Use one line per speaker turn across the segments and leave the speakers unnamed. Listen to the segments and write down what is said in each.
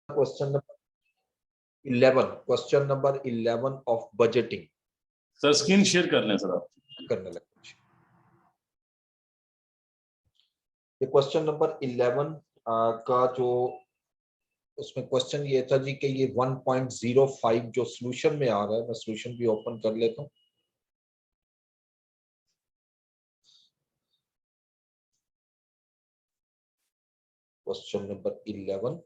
Question number 11, question number 11 of budgeting.
Sir screen share कर लें sir आप
करने लगे। ये क्वेश्चन नंबर 11 का जो उसमें क्वेश्चन ये था जी कि ये 1.05 जो सॉल्यूशन में आ रहा है, मैं सॉल्यूशन भी ओपन कर लेता हूँ। क्वेश्चन नंबर 11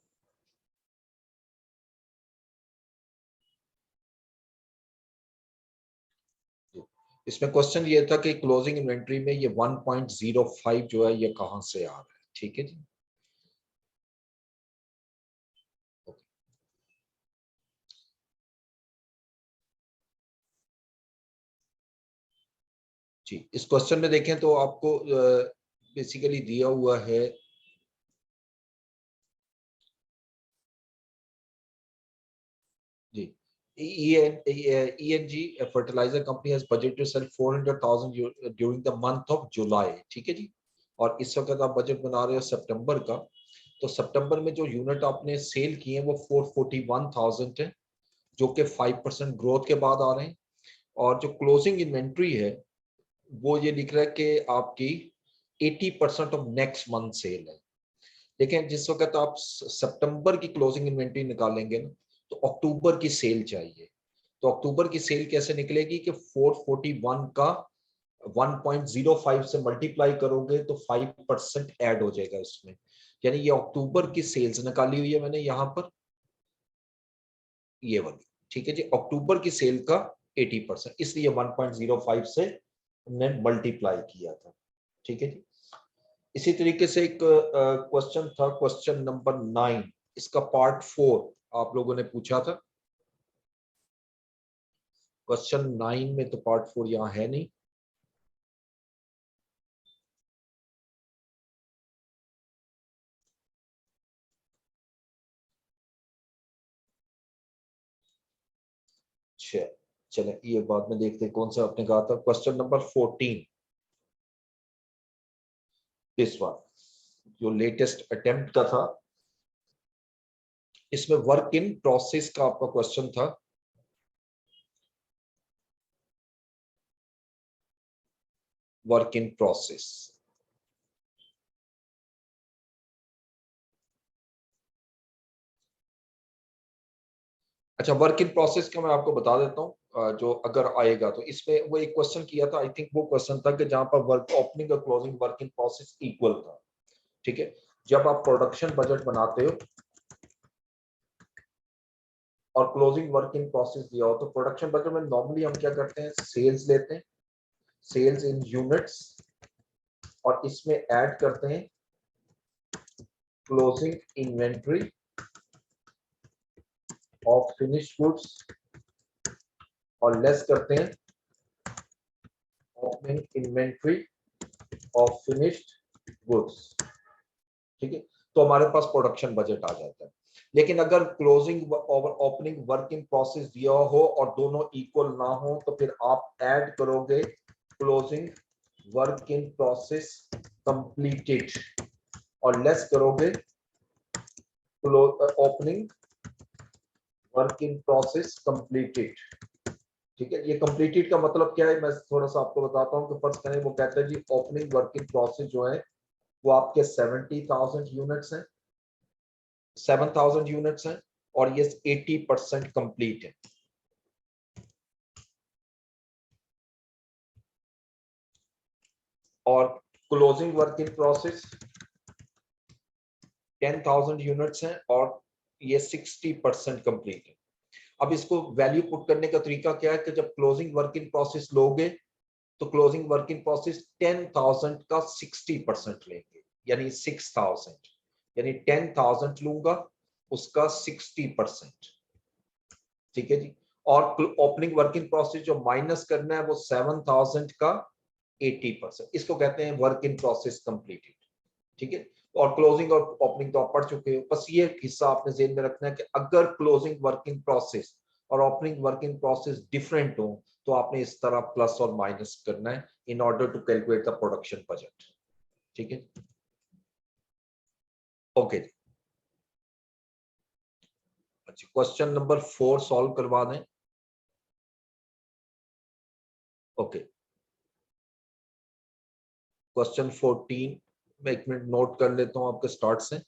इसमें क्वेश्चन ये था कि क्लोजिंग इन्वेंट्री में ये 1.05 जो है ये कहां से आ रहा है। ठीक है जी। जी, इस क्वेश्चन में देखें तो आपको बेसिकली दिया हुआ है जी, ENG fertilizer company has budgeted to sell 400,000 during the month of July। ठीक है जी। और इस वक्त आप बजट बना रहे हो सितंबर का, तो सितंबर में जो यूनिट आपने सेल किए हैं वो 441,000 है, जो कि 5% ग्रोथ के बाद आ रहे हैं। और जो क्लोजिंग इन्वेंट्री है वो ये लिख रहा है कि आपकी 80% ऑफ नेक्स्ट मंथ सेल है। लेकिन जिस वक्त आप सितंबर की क्लोजिंग इन्वेंट्री निकालेंगे ना, तो अक्टूबर की सेल चाहिए। तो अक्टूबर की सेल कैसे निकलेगी कि 441 का 1.05 से मल्टीप्लाई करोगे तो 5% ऐड हो जाएगा उसमें। यानी ये अक्टूबर की सेल्स निकाली हुई है मैंने यहाँ पर, ये वाली। ठीक है जी, अक्टूबर की सेल का 80%, इसलिए 1.05 से हमने मल्टीप्लाई किया था। ठीक है जी। इसी तरीके से एक क्वेश्चन था, क्वेश्चन नंबर 9, इसका पार्ट 4 आप लोगों ने पूछा था। क्वेश्चन 9 में तो पार्ट 4 यहाँ है नहीं। चले ये बाद में देखते हैं कौन सा आपने कहा था। क्वेश्चन नंबर 14, दिस वन जो लेटेस्ट अटेम्प्ट का था, इसमें वर्क इन प्रोसेस का आपका क्वेश्चन था। वर्क इन प्रोसेस, अच्छा वर्क इन प्रोसेस का मैं आपको बता देता हूँ। जो अगर आएगा तो इसमें वो एक क्वेश्चन किया था, आई थिंक वो क्वेश्चन था कि जहां पर वर्क ओपनिंग और closing work in process equal था। ठीक है, जब आप प्रोडक्शन बजट बनाते हो और क्लोजिंग वर्क इन प्रोसेस दिया हो, तो प्रोडक्शन बजट में नॉर्मली हम क्या करते हैं, सेल्स लेते हैं, सेल्स इन यूनिट्स, और इसमें ऐड करते हैं closing inventory of finished goods, और लेस करते हैं opening inventory of finished goods. ठीक है, तो हमारे पास प्रोडक्शन बजट आ जाता है। लेकिन अगर क्लोजिंग और ओपनिंग वर्क इन प्रोसेस दिया हो और दोनों इक्वल ना हो, तो फिर आप ऐड करोगे closing work in process completed, और लेस करोगे opening work in process completed. ठीक है, ये कंप्लीटेड का मतलब क्या है, मैं थोड़ा सा आपको बताता हूँ कि फर्स्ट करें, वो कहता है जी ओपनिंग वर्क इन प्रोसेस जो है वो आपके 70,000 यूनिट्स हैं, 7,000 यूनिट्स हैं, और ये 80% कंप्लीट है। और closing work in process 10,000 units हैं और ये 60% कंप्लीट है। अब इसको वैल्यू पुट करने का तरीका क्या है कि जब क्लोजिंग वर्क इन प्रोसेस लोगे तो क्लोजिंग वर्क इन प्रोसेस 10,000 का 60% लेंगे, यानी 6,000, यानी 10,000 लूंगा उसका 60%। ठीक है जी। और ओपनिंग वर्क इन प्रोसेस जो माइनस करना है वो 7,000 का 80%, इसको कहते हैं वर्क इन प्रोसेस कंप्लीटेड। ठीक है, और क्लोजिंग और ओपनिंग तो आप पढ़ चुके हो, बस ये हिस्सा आपने जेहन में रखना है कि अगर क्लोजिंग वर्क इन प्रोसेस और opening work in process different हो तो आपने इस तरह प्लस और माइनस करना है in order to calculate the production budget. ठीक है, ओके। अच्छा, क्वेश्चन नंबर 4 सॉल्व करवा दें। ओके, क्वेश्चन 14 मैं 1 मिनट नोट कर लेता हूं आपके स्टार्ट से।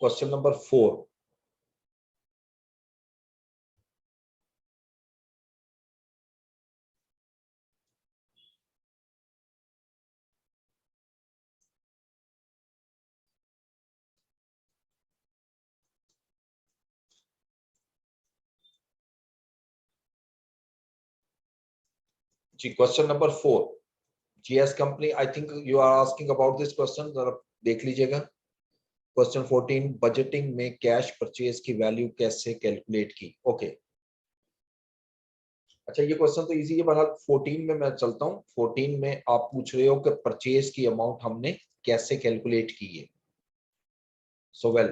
क्वेश्चन नंबर 4, जी question number 4, GS company, I think you are asking about this question, जरा देख लीजिएगा। क्वेश्चन 14, बजटिंग में कैश परचेज की वैल्यू कैसे कैलकुलेट की। ओके, अच्छा ये क्वेश्चन तो इजी है, बहरहाल 14 में मैं चलता हूँ। 14 में आप पूछ रहे हो कि परचेज की अमाउंट हमने कैसे कैलकुलेट की है। सो वेल,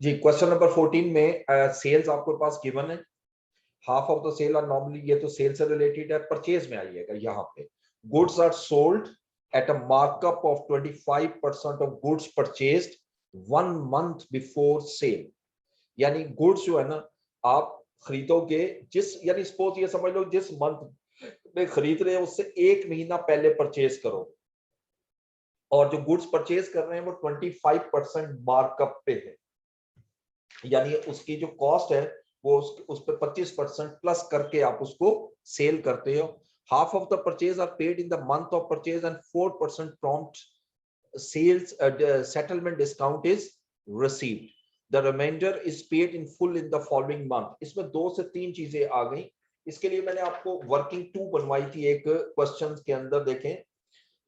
जी क्वेश्चन नंबर 14 में सेल्स आपके पास गिवन है। Half of the sale are normally, ये तो सेल से रिलेटेड है। परचेज में आइएगा, यहाँ पे goods are sold at a markup of 25% of goods purchased 1 month before sale. यानी गुड्स जो है ना, आप खरीदोगे जिस, यानी सपोज ये समझ लो जिस मंथ में खरीद रहे हैं उससे 1 महीना पहले परचेज करो, और जो गुड्स परचेज कर रहे हैं वो 25% मार्कअप पे है, यानी उसकी जो कॉस्ट है वो उस पे 25% प्लस करके आप उसको सेल करते हो। Half of the purchase are paid in the month of purchase and 4% prompt sales settlement discount is received. The remainder is paid in full in the following month. इसमें 2 से 3 चीजें आ गई। इसके लिए मैंने आपको वर्किंग 2 बनवाई थी एक क्वेश्चन के अंदर। देखें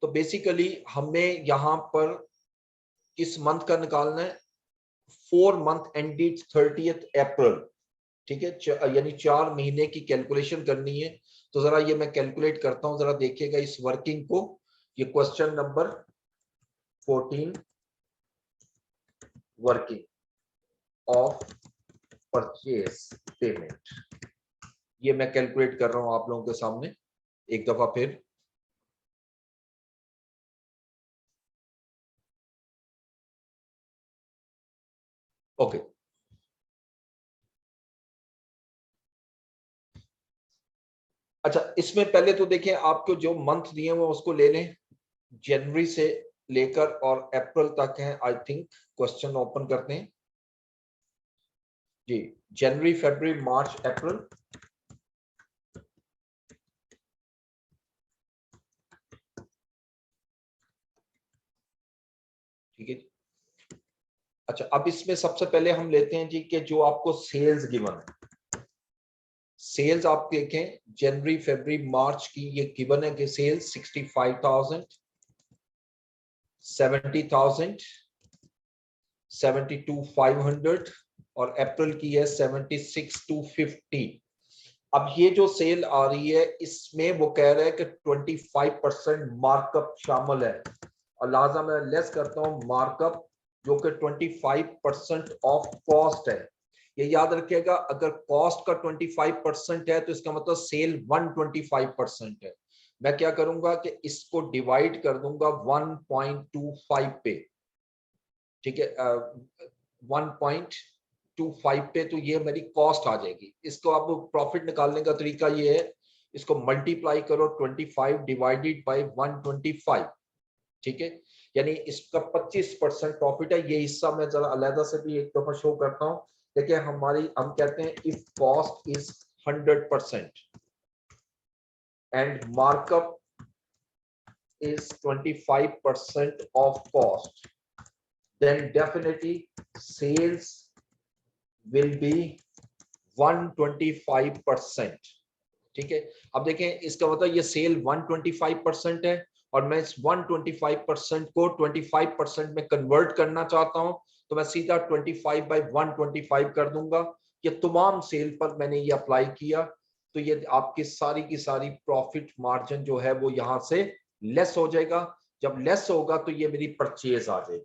तो बेसिकली हमें यहाँ पर किस मंथ का निकालना है, 4 मंथ एंडेड 30th अप्रैल, ठीक है, यानी 4 महीने की कैलकुलेशन करनी है। तो जरा ये मैं कैलकुलेट करता हूं, जरा देखिएगा इस वर्किंग को। ये question number 14, working of purchase payment, ये मैं कैलकुलेट कर रहा हूं आप लोगों के सामने एक दफा फिर। ओके, अच्छा इसमें पहले तो देखें आपको जो मंथ दिए हुए उसको ले लें, जनवरी से लेकर और अप्रैल तक है। आई थिंक क्वेश्चन ओपन करते हैं जी, जनवरी फरवरी मार्च अप्रैल। ठीक है, अच्छा अब इसमें सबसे पहले हम लेते हैं जी कि जो आपको सेल्स गिवन है। सेल्स आप देखें जनवरी फरवरी मार्च की ये गिवन है कि सेल्स 65,000, 70,000, 72,500 और अप्रैल की है 76,250। अब ये जो सेल आ रही है इसमें वो कह रहे हैं कि 25% मार्कअप शामिल है, और लिहाजा मैं लेस करता हूं मार्कअप जो कि 25% ऑफ कॉस्ट है। ये याद रखिएगा, अगर कॉस्ट का 25% है तो इसका मतलब सेल 125% है। मैं क्या करूंगा कि इसको डिवाइड कर दूंगा 1.25 पे, ठीक है, 1.25 पे, तो ये मेरी कॉस्ट आ जाएगी। इसको आप प्रॉफिट निकालने का तरीका ये है, इसको मल्टीप्लाई करो 25 डिवाइडेड बाय 125, ठीक है, यानी इसका 25% प्रॉफिट है। ये हिस्सा मैं जरा अलहदा से भी एक दफा शो करता हूँ। देखिए हमारी, हम कहते हैं if cost is 100% and markup is 25% of cost, then definitely sales will be 125%। ठीक है, अब देखें इसका मतलब ये सेल 125% है, और मैं इस 125% को 25% में कन्वर्ट करना चाहता हूं, तो मैं सीधा 25/125 कर दूंगा। ये तमाम सेल पर मैंने ये अप्लाई किया, तो ये आपकी सारी की सारी प्रॉफिट मार्जिन जो है वो यहां से लेस हो जाएगा। जब लेस होगा तो ये मेरी परचेज आ जाएगी।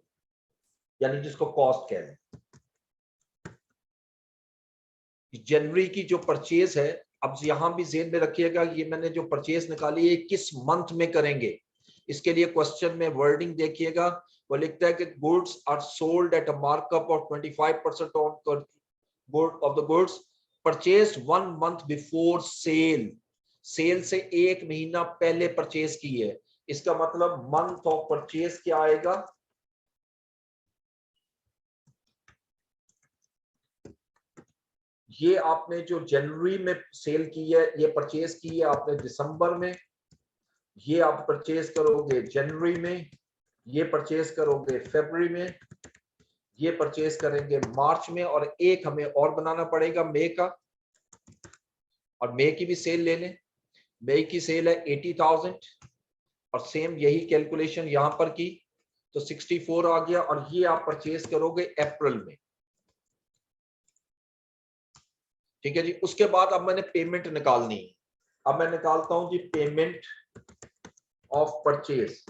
यानी जिसको कॉस्ट कह रहे हैं। जनवरी की जो परचेज है, अब यहां भी जेहन में रखिएगा, ये मैंने जो परचेज निकाली है किस मंथ में करेंगे। इसके लिए क्वेश्चन में वर्डिंग देखिएगा, वो लिखता है कि goods are sold at a markup of 25% of the goods purchase 1 month before sale. Sale से 1 महीना पहले परचेज की है, इसका मतलब मंथ ऑफ परचेज क्या आएगा, ये आपने जो जनवरी में सेल की है, ये परचेज की है आपने दिसंबर में, ये आप परचेज करोगे जनवरी में, ये परचेज करोगे फरवरी में, ये परचेज करेंगे मार्च में, और एक हमें और बनाना पड़ेगा मई का, और मई की भी सेल ले लें। मई की सेल है 80,000 और सेम यही कैलकुलेशन यहां पर की तो 64 आ गया, और ये आप परचेज करोगे अप्रैल में। ठीक है जी। उसके बाद अब मैंने पेमेंट निकालनी है, अब मैं निकालता हूं जी पेमेंट ऑफ परचेज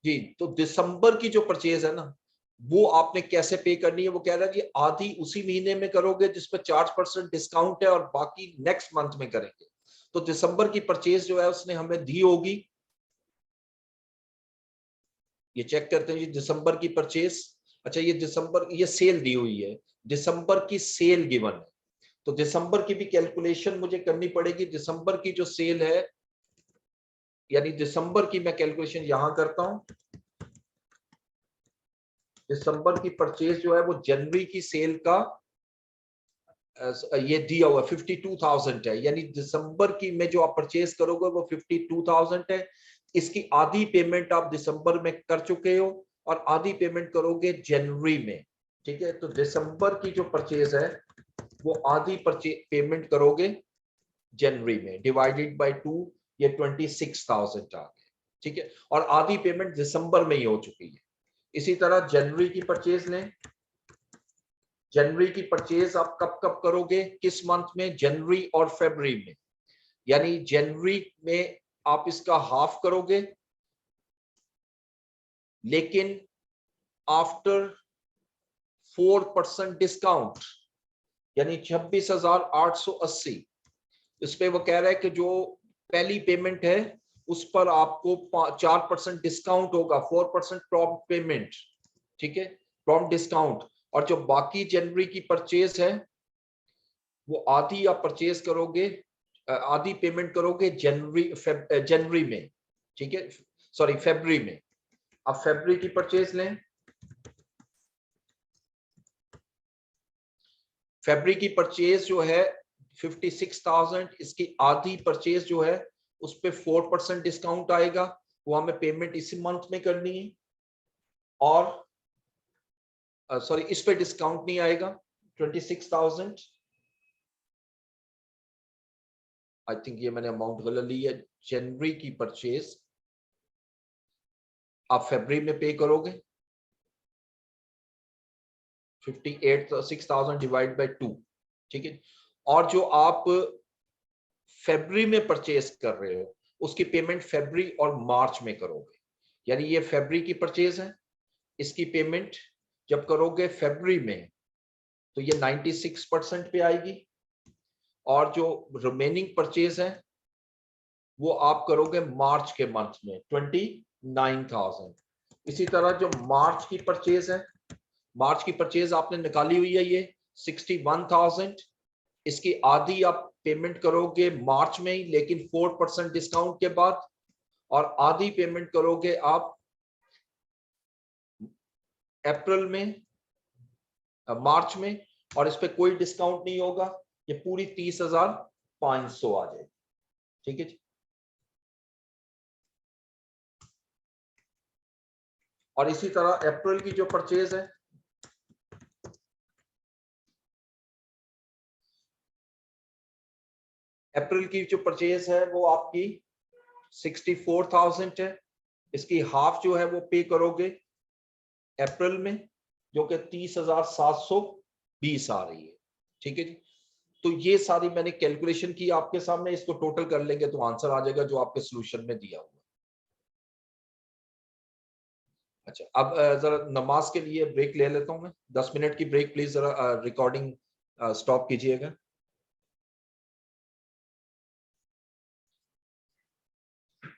जी। तो दिसंबर की जो परचेज है ना, वो आपने कैसे पे करनी है, वो कह रहा है कि आधी उसी महीने में करोगे जिसपे 4% डिस्काउंट है, और बाकी नेक्स्ट मंथ में करेंगे। तो दिसंबर की परचेज जो है उसने हमें दी होगी, ये चेक करते हैं जी दिसंबर की परचेज। अच्छा, ये दिसंबर, ये सेल दी हुई है, दिसंबर की सेल गिवन है, तो दिसंबर की भी कैलकुलेशन मुझे करनी पड़ेगी। दिसंबर की जो सेल है, यानी दिसंबर की मैं कैलकुलेशन यहां करता हूं। दिसंबर की परचेज जो है वो जनवरी की सेल का ये दिया हुआ 52,000 है, यानी दिसंबर की में जो आप परचेज करोगे वो 52,000 है। इसकी आधी पेमेंट आप दिसंबर में कर चुके हो, और आधी पेमेंट करोगे जनवरी में। ठीक है, तो दिसंबर की जो परचेज है वो आधी पेमेंट करोगे जनवरी में, डिवाइडेड बाय 2, ये 26,000 आ गए। ठीक है, और आधी पेमेंट दिसंबर में ही हो चुकी है। इसी तरह जनवरी की परचेज लें। जनवरी की परचेज आप कब कब करोगे, किस मंथ में, जनवरी और फरवरी में। यानी जनवरी में आप इसका हाफ करोगे, लेकिन आफ्टर 4% डिस्काउंट, यानी 26,880। इस पे वो कह रहा है कि जो पहली पेमेंट है उस पर आपको 4% डिस्काउंट होगा, 4% प्रॉम्प्ट पेमेंट। ठीक है, प्रॉम्प्ट डिस्काउंट। और जो बाकी जनवरी की परचेज है वो आधी आप परचेज करोगे, आधी पेमेंट करोगे जनवरी में। ठीक है, सॉरी फरवरी में। अब फरवरी की परचेज लें। फरवरी की परचेज जो है 56,000, इसकी आधी परचेज जो है उस पे 4% डिस्काउंट आएगा, वो हमें पेमेंट इसी मंथ में करनी है। और सॉरी, इस पे डिस्काउंट नहीं आएगा। 26,000, आई थिंक ये मैंने अमाउंट गलत ली है। जनवरी की परचेज आप फरवरी में पे करोगे, 6,000 डिवाइड बाय 2। ठीक है, और जो आप फरवरी में परचेज कर रहे हो उसकी पेमेंट फरवरी और मार्च में करोगे। यानी ये फरवरी की परचेज है, इसकी पेमेंट जब करोगे फरवरी में तो ये 96% पे आएगी, और जो रिमेनिंग परचेज है वो आप करोगे मार्च के मंथ में 29,000। इसी तरह जो मार्च की परचेज है, मार्च की परचेज आपने निकाली हुई है ये 61,000, इसकी आधी आप पेमेंट करोगे मार्च में ही, लेकिन 4% डिस्काउंट के बाद, और आधी पेमेंट करोगे आप अप्रैल में, मार्च में, और इस पे कोई डिस्काउंट नहीं होगा, ये पूरी 30,500 आ जाएगी। ठीक है जी। और इसी तरह अप्रैल की जो परचेज है, अप्रैल की जो परचेज है वो आपकी 64,000 है, इसकी हाफ जो है वो पे करोगे अप्रैल में, जो कि 30,720 आ रही है। ठीक है जी। तो ये सारी मैंने कैलकुलेशन की आपके सामने, इसको टोटल कर लेंगे तो आंसर आ जाएगा जो आपके सोल्यूशन में दिया हुआ। अच्छा, अब जरा नमाज के लिए ब्रेक ले लेता हूँ मैं, 10 मिनट की ब्रेक प्लीज, जरा रिकॉर्डिंग स्टॉप कीजिएगा।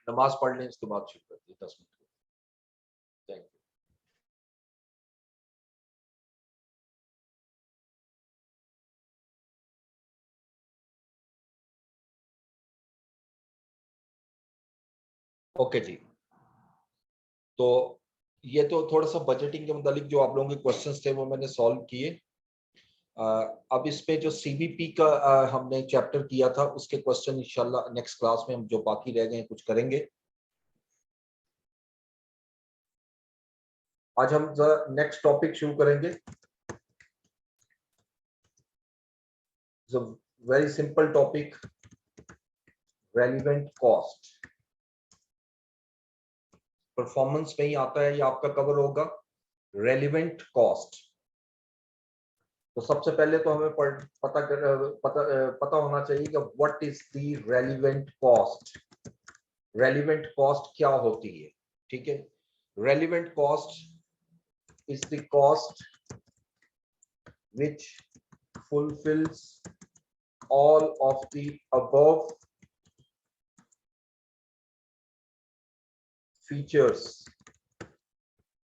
नमाज पढ़ लें, इसके बाद शुरू करते हैं 10 मिनट। Thank you. ओके जी, तो ये तो थोड़ा सा बजटिंग के मुतालिक जो आप लोगों के क्वेश्चंस थे वो मैंने सॉल्व किए। अब इस पे जो सीबीपी का हमने चैप्टर किया था उसके क्वेश्चन इंशाल्लाह नेक्स्ट क्लास में हम जो बाकी रह गए कुछ करेंगे। आज हम नेक्स्ट टॉपिक शुरू करेंगे। Very simple topic, relevant cost. Performance में ही आता है, ये आपका कवर होगा रेलिवेंट कॉस्ट। तो सबसे पहले तो हमें पता होना चाहिए कि what is the relevant cost. Relevant cost क्या होती है, ठीक है। Relevant cost is the cost which fulfills all of the above features।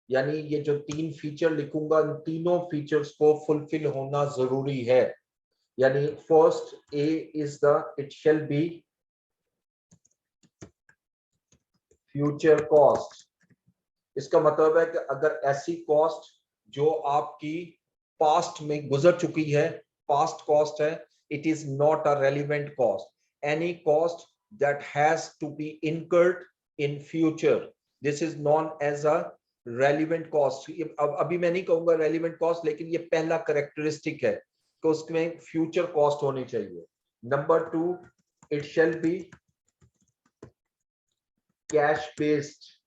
यानी ये जो 3 फीचर लिखूंगा, इन तीनों फीचर्स को फुलफिल होना जरूरी है। यानी first A is the it shall be future cost. इसका मतलब है कि अगर ऐसी कॉस्ट जो आपकी पास्ट में गुजर चुकी है, पास्ट कॉस्ट है, it is not a relevant cost. Any cost that has to be incurred in future, this is known as a relevant cost. अब अभी मैं नहीं कहूंगा रेलिवेंट कॉस्ट, लेकिन ये पहला करेक्टरिस्टिक है कि उसमें फ्यूचर कॉस्ट होनी चाहिए। Number 2, it shall be cash based.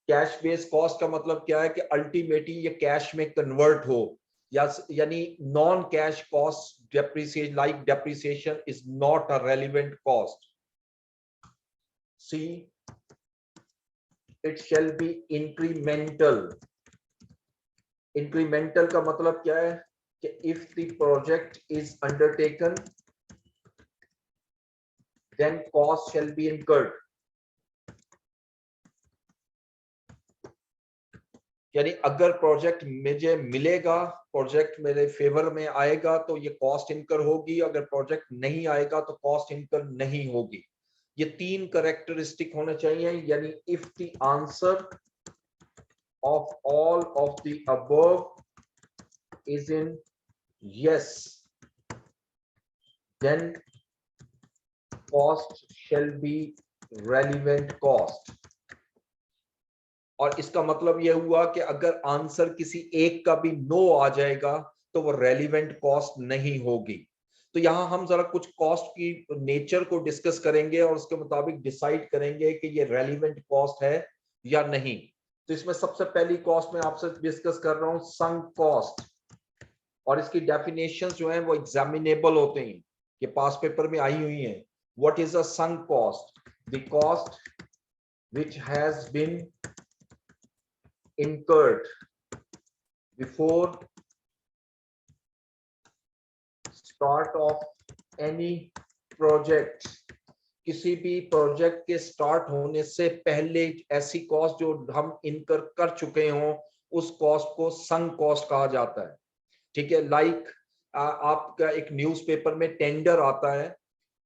Cash based cost का मतलब क्या है कि अल्टीमेटली ये कैश में कन्वर्ट हो, यानी non cash cost depreciation like depreciation is not a relevant cost. C, it shall be incremental. Incremental का मतलब क्या है कि if the project is undertaken then cost shall be incurred. यानी अगर प्रोजेक्ट मुझे मिलेगा, प्रोजेक्ट मेरे फेवर में आएगा तो ये कॉस्ट इनकर होगी, अगर प्रोजेक्ट नहीं आएगा तो कॉस्ट इनकर नहीं होगी। ये 3 कैरेक्टरिस्टिक होने चाहिए। यानी if the answer of all of the above is in yes, then cost shall be relevant cost. और इसका मतलब यह हुआ कि अगर आंसर किसी एक का भी नो आ जाएगा तो वो रेलिवेंट कॉस्ट नहीं होगी। तो यहां हम जरा कुछ कॉस्ट की नेचर को डिस्कस करेंगे और उसके मुताबिक डिसाइड करेंगे कि ये रेलिवेंट कॉस्ट है या नहीं। तो इसमें सबसे पहली कॉस्ट मैं आपसे डिस्कस कर रहा हूं, संक कॉस्ट। और इसकी डेफिनेशन जो है वो एग्जामिनेबल होते हैं, ये पास पेपर में आई हुई है। What is a sunk cost? The cost which has been incurred before start of any project। किसी भी प्रोजेक्ट के स्टार्ट होने से पहले ऐसी कॉस्ट जो हम इनकर कर चुके हों, उस कॉस्ट को संक कॉस्ट कहा जाता है। ठीक है, लाइक आपका एक न्यूज़पेपर में टेंडर आता है,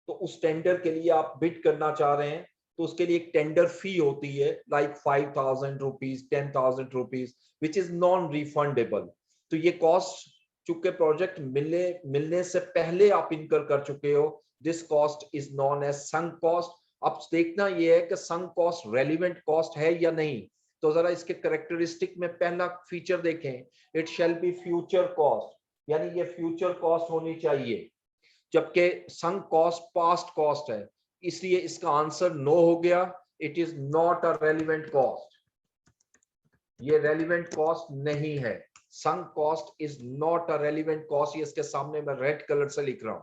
तो उस टेंडर के लिए आप बिड करना चाह रहे हैं, तो उसके लिए एक टेंडर फी होती है like 5,000 rupees, 10,000 rupees, which is non refundable. तो ये कॉस्ट चूंकि प्रोजेक्ट मिलने से पहले आप इनकर कर चुके हो, this cost is known as sunk cost. अब देखना ये है कि संक कॉस्ट रेलिवेंट कॉस्ट है या नहीं। तो जरा इसके कैरेक्टरिस्टिक में पहला फीचर देखें, it shall be future cost, यानी ये फ्यूचर कॉस्ट होनी चाहिए। जबकि संक कॉस्ट पास्ट कॉस्ट है, इसलिए इसका आंसर नो हो गया। It is not a relevant cost, ये रेलिवेंट कॉस्ट नहीं है। Sunk cost is not a relevant cost, ये इसके सामने मैं रेड कलर से लिख रहा हूं।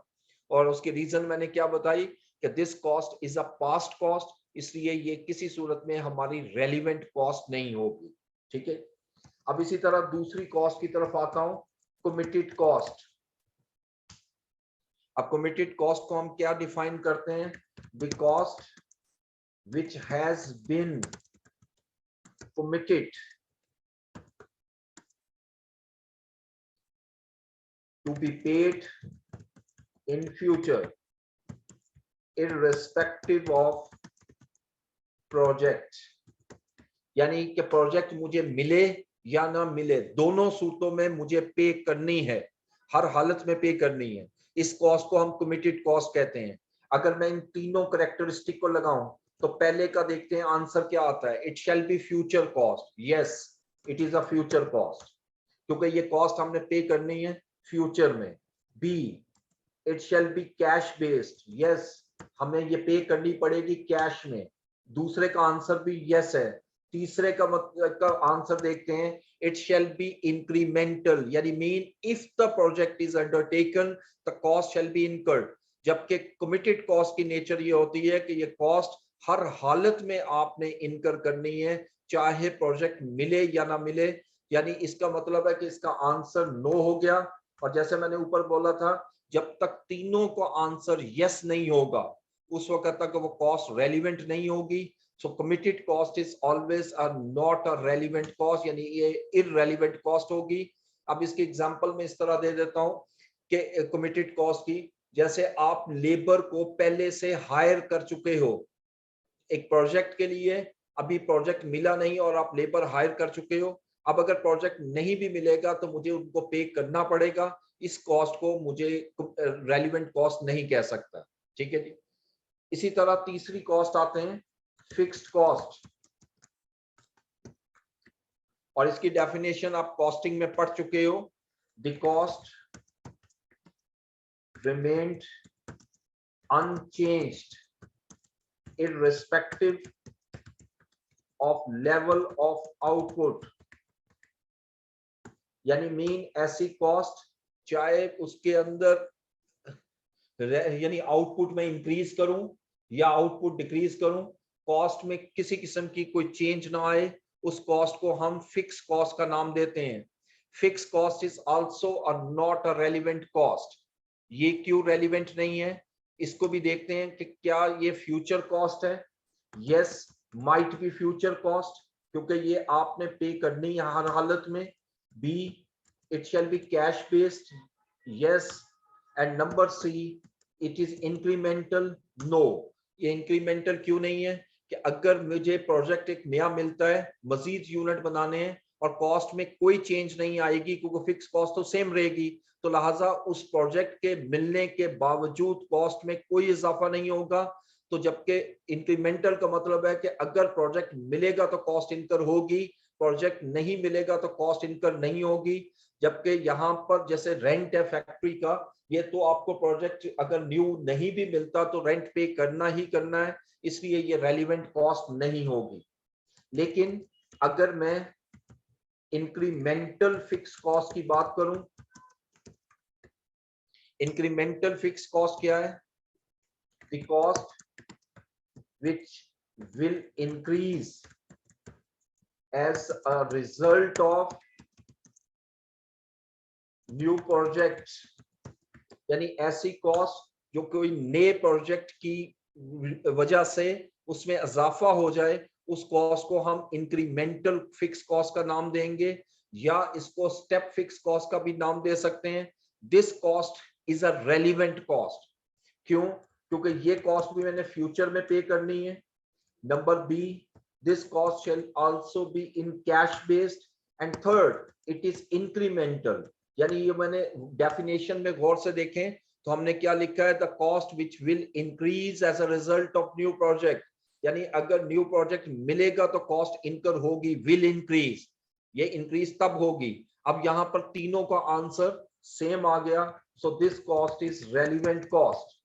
और उसकी रीजन मैंने क्या बताई कि this cost is a past cost, इसलिए ये किसी सूरत में हमारी रेलिवेंट कॉस्ट नहीं होगी। ठीक है। अब इसी तरह दूसरी कॉस्ट की तरफ आता हूं, कमिटेड कॉस्ट। अब कमिटेड कॉस्ट को हम क्या डिफाइन करते हैं? The cost which has been committed to be paid in future irrespective of project। यानी कि प्रोजेक्ट मुझे मिले या ना मिले, दोनों सूरतों में मुझे पे करनी है, हर हालत में पे करनी है। इस कॉस्ट को हम कमिटेड कॉस्ट कहते हैं। अगर मैं इन तीनों कैरेक्टरिस्टिक को लगाऊं तो पहले का देखते हैं आंसर क्या आता है। It shall be future cost. Yes, it is a future cost, क्योंकि ये कॉस्ट हमने पे करनी है फ्यूचर में। B, it shall be cash based. Yes, हमें ये पे करनी पड़ेगी कैश में। दूसरे का आंसर भी यस है। तीसरे का मतलब का आंसर देखते हैं, इट शैल बी इंक्रीमेंटल, यानी mean if the project is undertaken the cost shall be incurred. जबकि कमिटेड कॉस्ट की नेचर ये होती है कि ये कॉस्ट हर हालत में आपने इनकर करनी है, चाहे प्रोजेक्ट मिले या ना मिले। यानी इसका मतलब है कि इसका आंसर नो हो गया। और जैसे मैंने ऊपर बोला था, जब तक तीनों को आंसर यस नहीं होगा उस वक्त तक वो कॉस्ट रेलिवेंट नहीं होगी। सो committed cost is always not a relevant cost, यानी ये इररेलिवेंट कॉस्ट होगी। अब इसकी एग्जांपल में इस तरह दे देता हूं कि कमिटेड कॉस्ट की, जैसे आप लेबर को पहले से हायर कर चुके हो एक प्रोजेक्ट के लिए, अभी प्रोजेक्ट मिला नहीं और आप लेबर हायर कर चुके हो। अब अगर प्रोजेक्ट नहीं भी मिलेगा तो मुझे उनको पे करना पड़ेगा। इस कॉस्ट को मुझे रेलिवेंट कॉस्ट नहीं कह सकता। ठीक है जी। इसी तरह तीसरी कॉस्ट आते हैं फिक्स्ड कॉस्ट, और इसकी डेफिनेशन आप कॉस्टिंग में पढ़ चुके हो। The cost remained unchanged irrespective of level of output। यानी मीन ऐसी कॉस्ट चाहे उसके अंदर यानी आउटपुट में इंक्रीज करूं या आउटपुट डिक्रीज करूं, कॉस्ट में किसी किस्म की कोई चेंज ना आए, उस कॉस्ट को हम फिक्स कॉस्ट का नाम देते हैं। Fix cost is also not a relevant cost. ये क्यों रेलिवेंट नहीं है, इसको भी देखते हैं कि क्या ये फ्यूचर कॉस्ट है। Yes, might be future cost, क्योंकि ये आपने पे करनी है हर हालत में। B, it shall be cash based. Yes, and number C, it is incremental. No, ये इंक्रीमेंटल क्यों नहीं है कि अगर मुझे प्रोजेक्ट एक नया मिलता है, मजीद यूनिट बनाने हैं और कॉस्ट में कोई चेंज नहीं आएगी क्योंकि फिक्स कॉस्ट तो सेम रहेगी, तो लिहाजा उस प्रोजेक्ट के मिलने के बावजूद कॉस्ट में कोई इजाफा नहीं होगा। तो जबकि इंक्रीमेंटल का मतलब है कि अगर प्रोजेक्ट मिलेगा तो कॉस्ट इनकर होगी, प्रोजेक्ट नहीं मिलेगा तो कॉस्ट इनकर नहीं होगी। जबकि यहाँ पर जैसे रेंट है फैक्ट्री का, ये तो आपको प्रोजेक्ट अगर न्यू नहीं भी मिलता तो रेंट पे करना ही करना है, इसलिए ये रेलिवेंट कॉस्ट नहीं होगी। लेकिन अगर मैं इंक्रीमेंटल फिक्स कॉस्ट की बात करूं, इंक्रीमेंटल फिक्स कॉस्ट क्या है? The cost which will increase as a result of new projects। यानी ऐसी कॉस्ट जो कोई नए प्रोजेक्ट की वजह से उसमें इजाफा हो जाए, उस कॉस्ट को हम इंक्रीमेंटल फिक्स कॉस्ट का नाम देंगे, या इसको स्टेप फिक्स कॉस्ट का भी नाम दे सकते हैं। This cost is a relevant cost. क्यों? क्योंकि ये कॉस्ट भी मैंने फ्यूचर में पे करनी है। Number B, this cost shall also be in cash based. And third, it is incremental. यानी ये मैंने डेफिनेशन में गौर से देखें तो हमने क्या लिखा है? The cost which will increase as a result of new project. यानी अगर न्यू प्रोजेक्ट मिलेगा तो कॉस्ट इनकर होगी, विल इंक्रीज। ये इंक्रीज तब होगी। अब यहां पर तीनों का आंसर सेम आ गया। So this cost is relevant cost.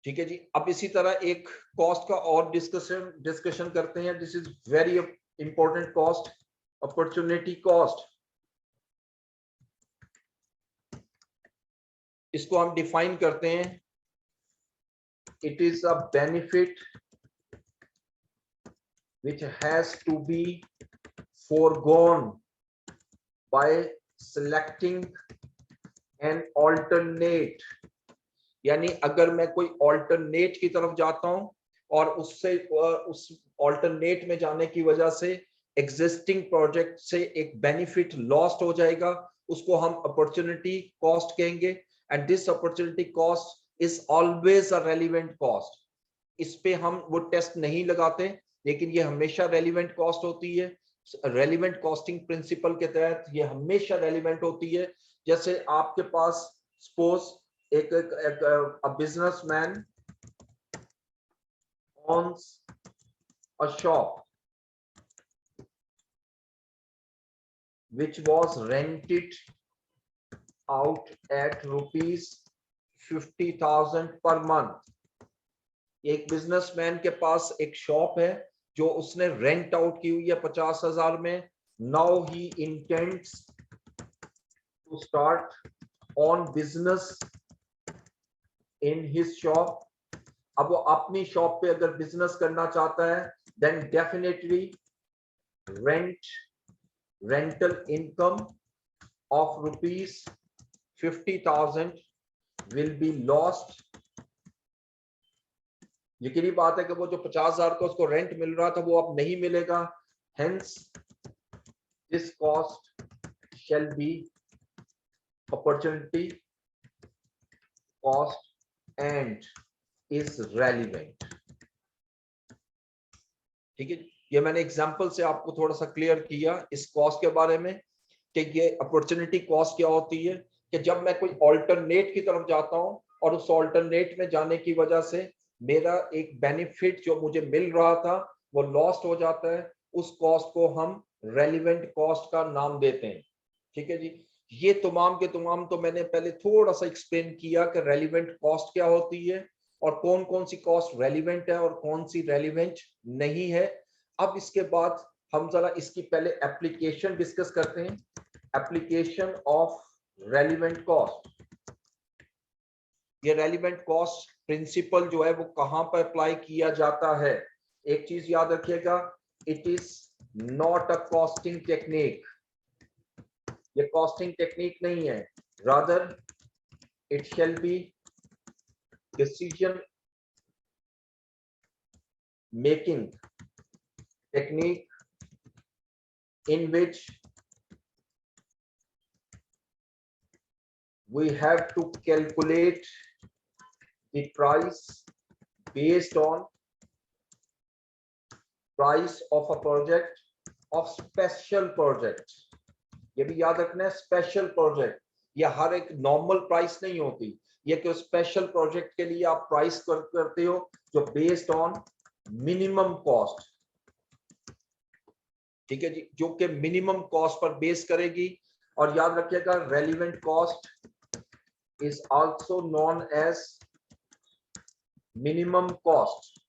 ठीक है जी। अब इसी तरह एक कॉस्ट का और डिस्कशन करते हैं। This is very important cost, opportunity cost. इसको हम डिफाइन करते हैं it is a benefit which has to be foregone by selecting an alternate, यानी अगर मैं कोई alternate की तरफ जाता हूं और उससे उस alternate में जाने की वजह से existing project से एक benefit lost हो जाएगा, उसको हम opportunity cost कहेंगे, and this opportunity cost is always a relevant cost. इस पे हम वो टेस्ट नहीं लगाते, लेकिन ये हमेशा रेलिवेंट कॉस्ट होती है। रेलिवेंट कॉस्टिंग प्रिंसिपल के तहत ये हमेशा रेलिवेंट होती है। जैसे आपके पास सपोज एक businessman owns a shop which was rented out at rupees 50,000 per month. एक बिजनेसमैन के पास एक शॉप है जो उसने रेंट आउट की हुई है 50,000 में। Now he intends to start on business in his shop. अब वो अपनी शॉप पे अगर बिजनेस करना चाहता है, then definitely rental income of rupees 50,000 will be lost. यकीनी बात है कि वो जो 50,000 का उसको रेंट मिल रहा था वो अब नहीं मिलेगा। Hence this cost shall B opportunity cost and is relevant. ठीक है, ये मैंने एग्जांपल से आपको थोड़ा सा क्लियर किया इस कॉस्ट के बारे में कि ये अपॉर्चुनिटी कॉस्ट क्या होती है। कि जब मैं कोई ऑल्टरनेट की तरफ जाता हूं और उस ऑल्टरनेट में जाने की वजह से मेरा एक बेनिफिट जो मुझे मिल रहा था वो लॉस्ट हो जाता है, उस कॉस्ट को हम रेलिवेंट कॉस्ट का नाम देते हैं। ठीक है जी, ये तमाम के तमाम तो मैंने पहले थोड़ा सा एक्सप्लेन किया कि रेलिवेंट कॉस्ट क्या होती है और कौन कौन सी कॉस्ट रेलिवेंट है और कौन सी रेलिवेंट नहीं है। अब इसके बाद हम जरा इसकी पहले एप्लीकेशन डिस्कस करते हैं। Application of relevant cost. ये रेलिवेंट कॉस्ट प्रिंसिपल जो है वो कहां पर अप्लाई किया जाता है? एक चीज याद रखिएगा, it is not a costing technique. ये कॉस्टिंग टेक्निक नहीं है, rather it shall B decision making technique in which we have to calculate the price based on price of a project of special project। ये भी याद रखना है, special project ये हर एक नॉर्मल प्राइस नहीं होती। ये कि स्पेशल प्रोजेक्ट के लिए आप प्राइस करते हो जो बेस्ड ऑन मिनिमम कॉस्ट। ठीक है जी, जो कि मिनिमम कॉस्ट पर बेस करेगी। और याद रखिएगा relevant cost is also known as minimum cost.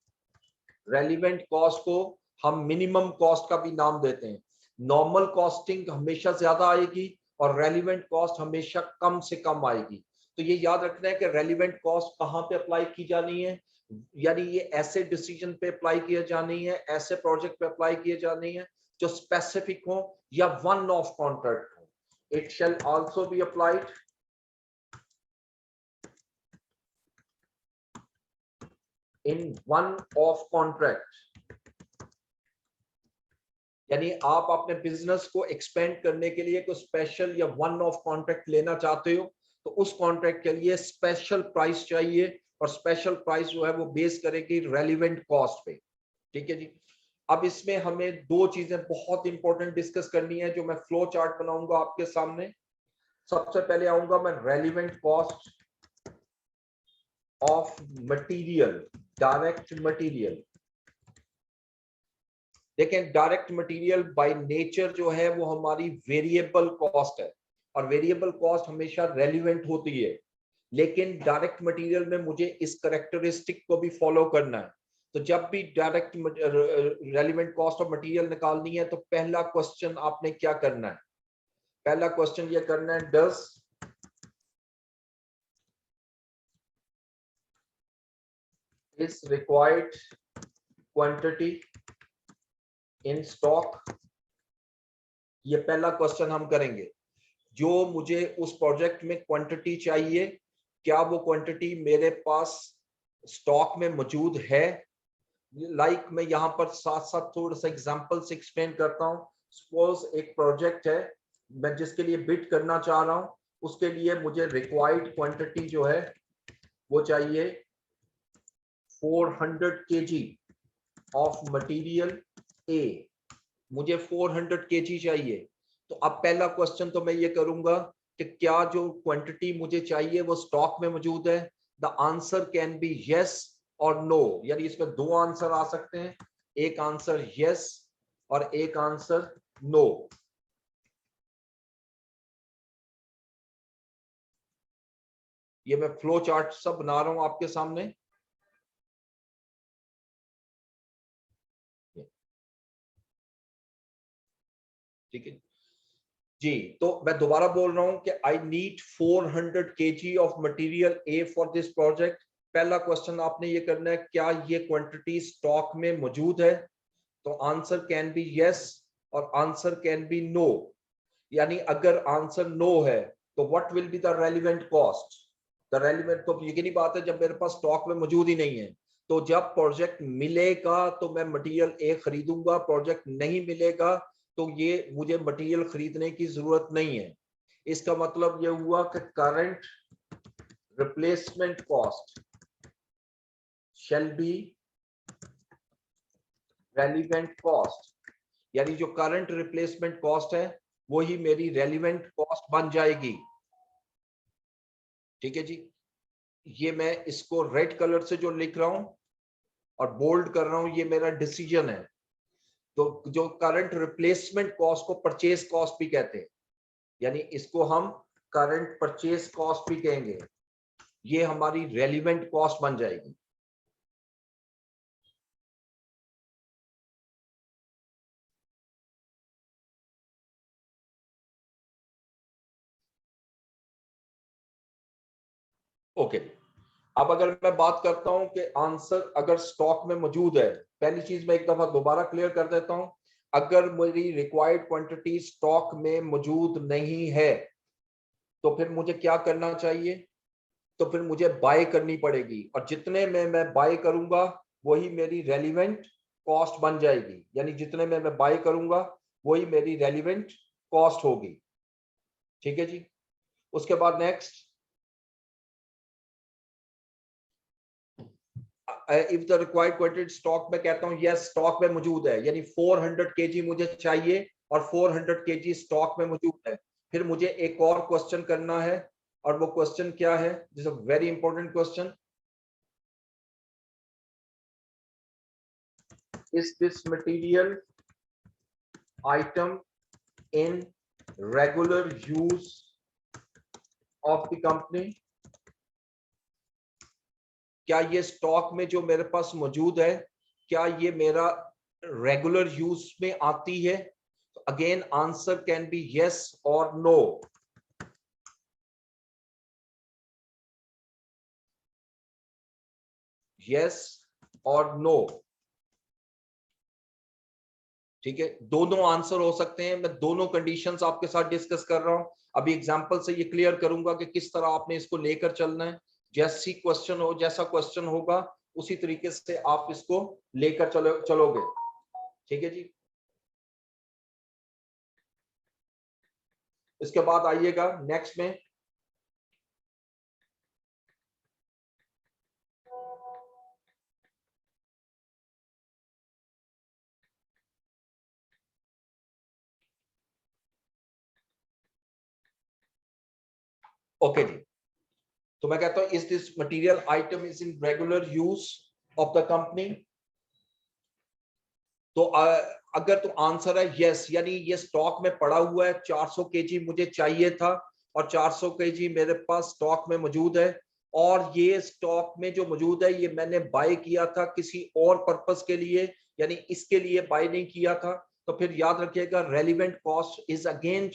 Relevant cost को हम मिनिमम कॉस्ट का भी नाम देते हैं। नॉर्मल कॉस्टिंग हमेशा ज्यादा आएगी और रेलिवेंट कॉस्ट हमेशा कम से कम आएगी। तो ये याद रखना है कि रेलिवेंट कॉस्ट कहां पे अप्लाई की जानी है, यानी ये ऐसे डिसीजन पे अप्लाई किए जानी है, ऐसे प्रोजेक्ट पे अप्लाई किए जानी है जो स्पेसिफिक हो या वन ऑफ कॉन्ट्रैक्ट हो। It shall also be applied in one of contract. यानी आप अपने बिजनेस को एक्सपेंड करने के लिए कोई स्पेशल या वन ऑफ कॉन्ट्रैक्ट लेना चाहते हो तो उस कॉन्ट्रैक्ट के लिए स्पेशल प्राइस चाहिए और स्पेशल प्राइस जो है वो बेस करेगी रेलिवेंट कॉस्ट पे। ठीक है जी, अब इसमें हमें दो चीजें बहुत इंपॉर्टेंट डिस्कस करनी है जो मैं फ्लो चार्ट बनाऊंगा आपके सामने। सबसे पहले आऊंगा मैं relevant cost of material, direct material. देखें, डायरेक्ट मटेरियल बाय नेचर जो है वो हमारी वेरिएबल कॉस्ट है और वेरिएबल कॉस्ट हमेशा रेलिवेंट होती है। लेकिन डायरेक्ट मटेरियल में मुझे इस कैरेक्टरिस्टिक को भी फॉलो करना है। तो जब भी direct relevant cost of material निकालनी है तो पहला क्वेश्चन आपने क्या करना है? पहला क्वेश्चन ये करना है, does is required quantity in stock। ये पहला क्वेश्चन हम करेंगे। जो मुझे उस प्रोजेक्ट में क्वांटिटी चाहिए, क्या वो क्वांटिटी मेरे पास स्टॉक में मौजूद है? लाइक मैं यहाँ पर साथ साथ थोड़ा सा एग्जांपल से एक्सप्लेन करता हूँ। सपोज एक प्रोजेक्ट है, मैं जिसके लिए बिड करना चाह रहा हूँ, उसके लिए मुझे रिक्वायर्ड क्वांटिटी जो है वो चाहिए 400 kg ऑफ मटेरियल ए। मुझे 400 kg चाहिए। तो अब पहला क्वेश्चन तो मैं ये करूंगा कि क्या जो क्वांटिटी मुझे चाहिए वो स्टॉक में मौजूद है? The answer can be yes और नो, यानी इसमें दो आंसर आ सकते हैं, एक आंसर यस और एक आंसर नो। ये मैं फ्लो चार्ट सब बना रहा हूं आपके सामने। ठीक है जी, तो मैं दोबारा बोल रहा हूं कि I need 400 kg of material A for this project. पहला क्वेश्चन आपने ये करना है, क्या ये क्वांटिटी स्टॉक में मौजूद है? तो आंसर कैन बी यस और आंसर कैन बी नो। यानी अगर आंसर नो है तो what will be the relevant cost? The relevant, तो यकीनी बात है जब मेरे पास स्टॉक में मौजूद ही नहीं है, तो जब प्रोजेक्ट मिलेगा तो मैं मटेरियल ए खरीदूंगा, प्रोजेक्ट नहीं मिलेगा तो ये मुझे मटेरियल खरीदने की जरूरत नहीं है। इसका मतलब ये हुआ कि current replacement cost shall be relevant cost, यानी जो करंट रिप्लेसमेंट कॉस्ट है वही मेरी रेलिवेंट कॉस्ट बन जाएगी। ठीक है जी, ये मैं इसको रेड कलर से जो लिख रहा हूं और बोल्ड कर रहा हूं, ये मेरा डिसीजन है। तो जो करंट रिप्लेसमेंट कॉस्ट को परचेज कॉस्ट भी कहते हैं, यानी इसको हम करंट परचेज कॉस्ट भी कहेंगे, ये हमारी रेलिवेंट कॉस्ट बन जाएगी। ओके, अब अगर मैं बात करता हूं कि आंसर अगर स्टॉक में मौजूद है, पहली चीज मैं एक दफा दोबारा क्लियर कर देता हूं। अगर मेरी रिक्वायर्ड क्वांटिटी स्टॉक में मौजूद नहीं है तो फिर मुझे क्या करना चाहिए? तो फिर मुझे बाय करनी पड़ेगी, और जितने में मैं बाय करूंगा वही मेरी रेलिवेंट कॉस्ट बन जाएगी, यानी जितने में मैं बाय करूंगा वही मेरी रेलिवेंट कॉस्ट होगी। ठीक है जी, उसके बाद next, if the required quantity stock में कहता हूं यस स्टॉक में मौजूद है, यानी 400 kg मुझे चाहिए और 400 kg स्टॉक में मौजूद है। फिर मुझे एक और क्वेश्चन करना है, और वो क्वेश्चन क्या है? This is a very important question. Is this material item in regular use of the company? क्या ये स्टॉक में जो मेरे पास मौजूद है, क्या ये मेरा रेगुलर यूज में आती है? Again answer can be yes और नो। यस और नो, ठीक है, दोनों आंसर हो सकते हैं। मैं दोनों कंडीशंस आपके साथ डिस्कस कर रहा हूं। अभी एग्जांपल से ये क्लियर करूंगा कि किस तरह आपने इसको लेकर चलना है। जैसा क्वेश्चन होगा उसी तरीके से आप इसको लेकर चलोगे। ठीक है जी, इसके बाद आइएगा नेक्स्ट में, ओके जी। तो मैं कहता हूं is this material item is in regular use of the company? तो अगर तो आंसर है यस, यानी ये स्टॉक में पड़ा हुआ है, 400 kg मुझे चाहिए था और 400 kg मेरे पास स्टॉक में मौजूद है, और ये स्टॉक में जो मौजूद है ये मैंने बाय किया था किसी और पर्पस के लिए, यानी इसके लिए बाय नहीं किया था। तो फिर याद रखिएगा relevant cost is again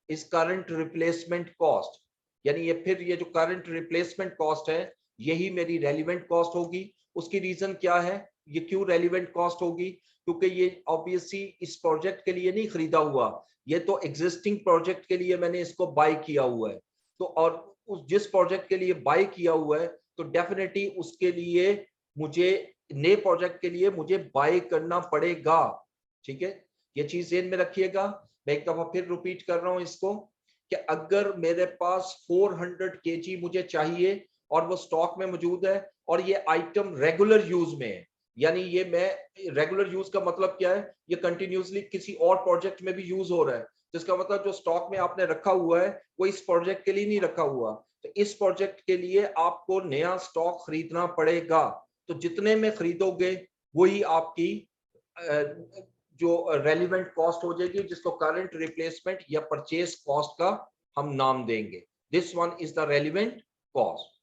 is current replacement cost, यानी ये फिर ये जो करंट रिप्लेसमेंट कॉस्ट है यही मेरी रेलिवेंट कॉस्ट होगी। उसकी रीजन क्या है, ये क्यों रेलिवेंट कॉस्ट होगी, क्योंकि ये ऑब्वियसली इस प्रोजेक्ट के लिए नहीं खरीदा हुआ, ये तो एग्जिस्टिंग प्रोजेक्ट के लिए मैंने इसको बाय किया हुआ है। तो और उस जिस प्रोजेक्ट के लिए बाय किया हुआ है तो डेफिनेटली उसके लिए मुझे नए प्रोजेक्ट के लिए मुझे बाय करना पड़ेगा। ठीक है, ये चीज ध्यान में रखिएगा। मैं एक दफा फिर रिपीट कर रहा हूं इसको कि अगर मेरे पास 400 केजी मुझे चाहिए और वो स्टॉक में मौजूद है और ये आइटम रेगुलर यूज में है, यानी ये मैं रेगुलर यूज का मतलब क्या है, ये कंटिन्यूसली किसी और प्रोजेक्ट में भी यूज हो रहा है, जिसका मतलब जो स्टॉक में आपने रखा हुआ है वो इस प्रोजेक्ट के लिए नहीं रखा हुआ, तो इस प्रोजेक्ट के लिए आपको नया स्टॉक खरीदना पड़ेगा। तो जितने में खरीदोगे वही आपकी जो रेलिवेंट कॉस्ट हो जाएगी, जिसको करंट रिप्लेसमेंट या परचेज कॉस्ट का हम नाम देंगे। This one is the relevant cost.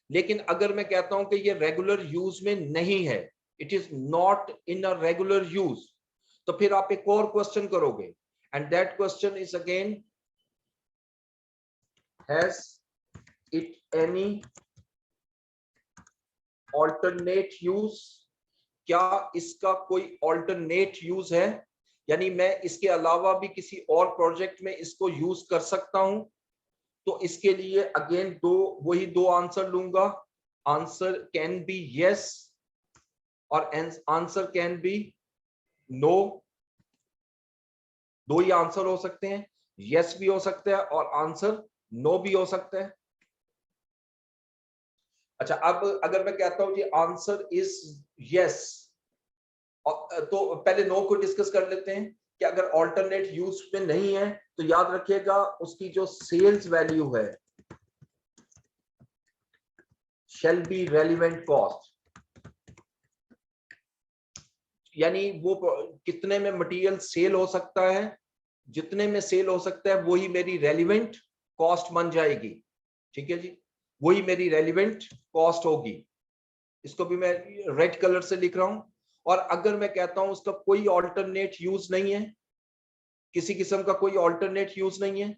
लेकिन अगर मैं कहता हूं कि ये रेगुलर यूज में नहीं है, it is not in a regular use, तो फिर आप एक और क्वेश्चन करोगे, and that question is again, has it any alternate use, क्या इसका कोई ऑल्टरनेट यूज है, यानी मैं इसके अलावा भी किसी और प्रोजेक्ट में इसको यूज कर सकता हूं। तो इसके लिए अगेन वही दो आंसर लूंगा, आंसर कैन बी यस और आंसर कैन बी नो। दो ही आंसर हो सकते हैं, यस भी हो सकता है और आंसर नो भी हो सकता है। अच्छा, अब अगर मैं कहता हूं जी आंसर इज यस, तो पहले नो को डिस्कस कर लेते हैं कि अगर ऑल्टरनेट यूज में नहीं है तो याद रखिएगा उसकी जो सेल्स वैल्यू है शैल बी रेलिवेंट कॉस्ट, यानी वो कितने में मटेरियल सेल हो सकता है, जितने में सेल हो सकता है वही मेरी रेलिवेंट कॉस्ट बन जाएगी। ठीक है जी, वही मेरी रेलिवेंट कॉस्ट होगी। इसको भी मैं रेड कलर से लिख रहा हूं। और अगर मैं कहता हूं उसका कोई ऑल्टरनेट यूज नहीं है, किसी किस्म का कोई ऑल्टरनेट यूज नहीं है,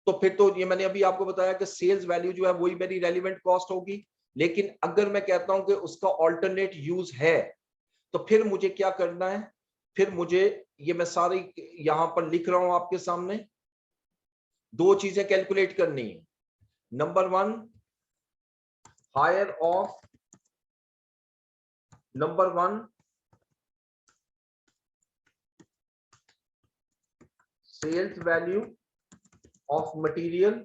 तो फिर तो ये मैंने अभी आपको बताया कि सेल्स वैल्यू जो है वही मेरी रेलिवेंट कॉस्ट होगी। लेकिन अगर मैं कहता हूं कि उसका ऑल्टरनेट यूज है, तो फिर मुझे क्या करना है, फिर मुझे ये मैं सारी यहां पर लिख रहा हूं आपके सामने, दो चीजें कैलकुलेट करनी है। Number one, higher of number one sales value of material,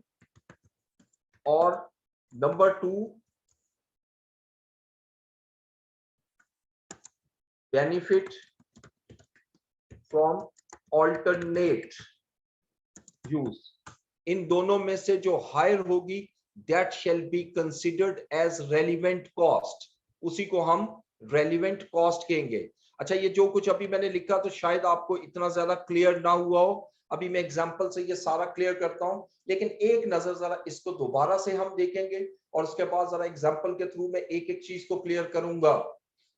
और number two benefit from alternate use. इन दोनों में से जो हायर होगी that shall be considered as relevant cost, उसी को हम रेलिवेंट कॉस्ट कहेंगे। अच्छा, ये जो कुछ अभी मैंने लिखा तो शायद आपको इतना ज्यादा क्लियर ना हुआ हो, अभी मैं एग्जांपल से ये सारा क्लियर करता हूं, लेकिन एक नजर जरा इसको दोबारा से हम देखेंगे और उसके बाद जरा एग्जांपल के थ्रू मैं एक एक चीज को क्लियर करूंगा।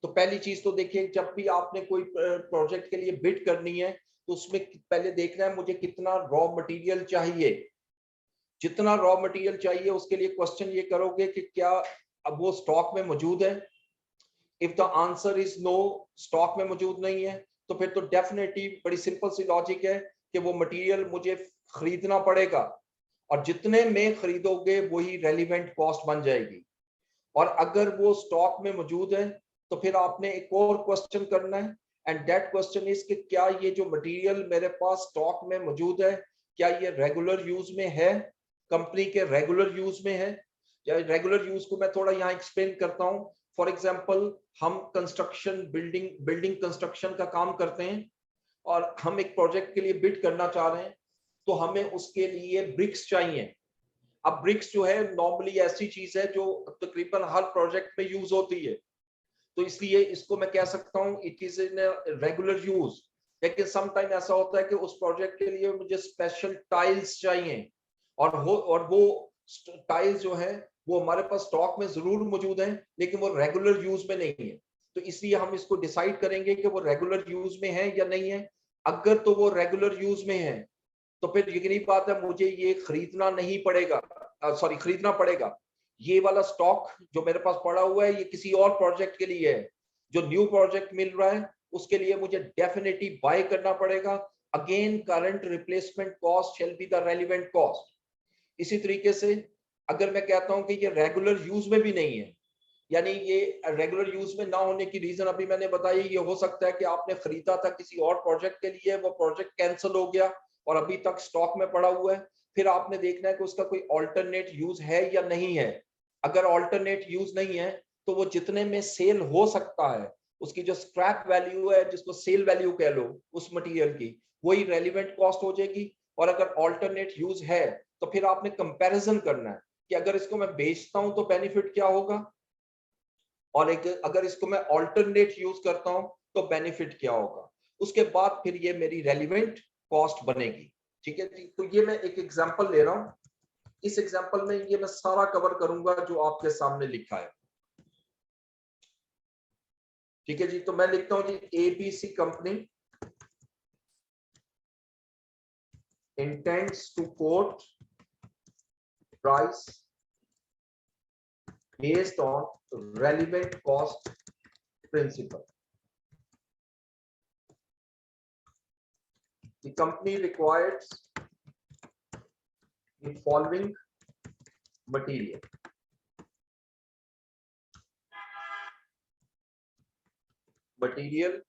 तो पहली चीज तो देखिए, जब भी आपने कोई प्रोजेक्ट के लिए बिड करनी है तो उसमें पहले देखना है मुझे कितना रॉ मटेरियल चाहिए। जितना रॉ मटेरियल चाहिए उसके लिए क्वेश्चन ये करोगे कि क्या अब वो स्टॉक में मौजूद है। If the answer is no, stock में मौजूद नहीं है, तो फिर तो डेफिनेटली बड़ी सिंपल सी लॉजिक है कि वो मटेरियल मुझे खरीदना पड़ेगा, और जितने में खरीदोगे वही रेलिवेंट कॉस्ट बन जाएगी। और अगर वो स्टॉक में मौजूद है तो फिर आपने एक और क्वेश्चन करना है, एंड दैट क्वेश्चन इज कि क्या ये जो मटेरियल मेरे पास स्टॉक में मौजूद है क्या ये रेगुलर यूज में है, कंपनी के रेगुलर यूज में है। रेगुलर यूज को मैं थोड़ा यहाँ एक्सप्लेन करता हूँ। फॉर एग्जांपल, हम कंस्ट्रक्शन बिल्डिंग कंस्ट्रक्शन का काम करते हैं और हम एक प्रोजेक्ट के लिए बिड करना चाह रहे हैं, तो हमें उसके लिए ब्रिक्स चाहिए। अब ब्रिक्स जो है नॉर्मली ऐसी चीज है जो तकरीबन हर प्रोजेक्ट में यूज होती है, तो इसलिए इसको मैं कह सकता हूँ it is in regular use. लेकिन सम टाइम ऐसा होता है कि उस प्रोजेक्ट के लिए मुझे स्पेशल टाइल्स चाहिए, और वो टाइल्स जो है वो हमारे पास स्टॉक में जरूर मौजूद है लेकिन वो रेगुलर यूज में नहीं है। तो इसलिए हम इसको डिसाइड करेंगे कि वो रेगुलर यूज में है या नहीं है। अगर तो वो रेगुलर यूज में है तो फिर यकीनी बात है मुझे ये खरीदना नहीं पड़ेगा, खरीदना पड़ेगा। ये वाला स्टॉक जो मेरे पास पड़ा हुआ है ये किसी और प्रोजेक्ट के लिए है, जो न्यू प्रोजेक्ट मिल रहा है उसके लिए मुझे डेफिनेटली बाय करना पड़ेगा। Again current replacement cost shall be the relevant cost. इसी तरीके से अगर मैं कहता हूं कि ये रेगुलर यूज में भी नहीं है, यानी ये रेगुलर यूज में ना होने की रीजन अभी मैंने बताई, ये हो सकता है कि आपने खरीदा था किसी और प्रोजेक्ट के लिए, वो प्रोजेक्ट कैंसिल हो गया और अभी तक स्टॉक में पड़ा हुआ है, फिर आपने देखना है कि उसका कोई ऑल्टरनेट यूज है या नहीं है। अगर ऑल्टरनेट यूज नहीं है तो वो जितने में सेल हो सकता है, उसकी जो स्क्रैप वैल्यू है, जिसको सेल वैल्यू कह लो उस मटेरियल की, वही रेलिवेंट कॉस्ट हो जाएगी। और अगर ऑल्टरनेट यूज है तो फिर आपने कंपैरिजन करना है कि अगर इसको मैं बेचता हूं तो बेनिफिट क्या होगा, और एक अगर इसको मैं ऑल्टरनेट यूज करता हूं तो बेनिफिट क्या होगा। उसके बाद फिर ये मेरी रेलिवेंट कॉस्ट बनेगी। ठीक है जी, तो ये मैं एक एग्जांपल ले रहा हूं। इस एग्जांपल में ये मैं सारा कवर करूंगा जो आपके सामने लिखा है। ठीक है जी, तो मैं लिखता हूं जी ABC company intends to quote price based on relevant cost principle. The company requires the following material: material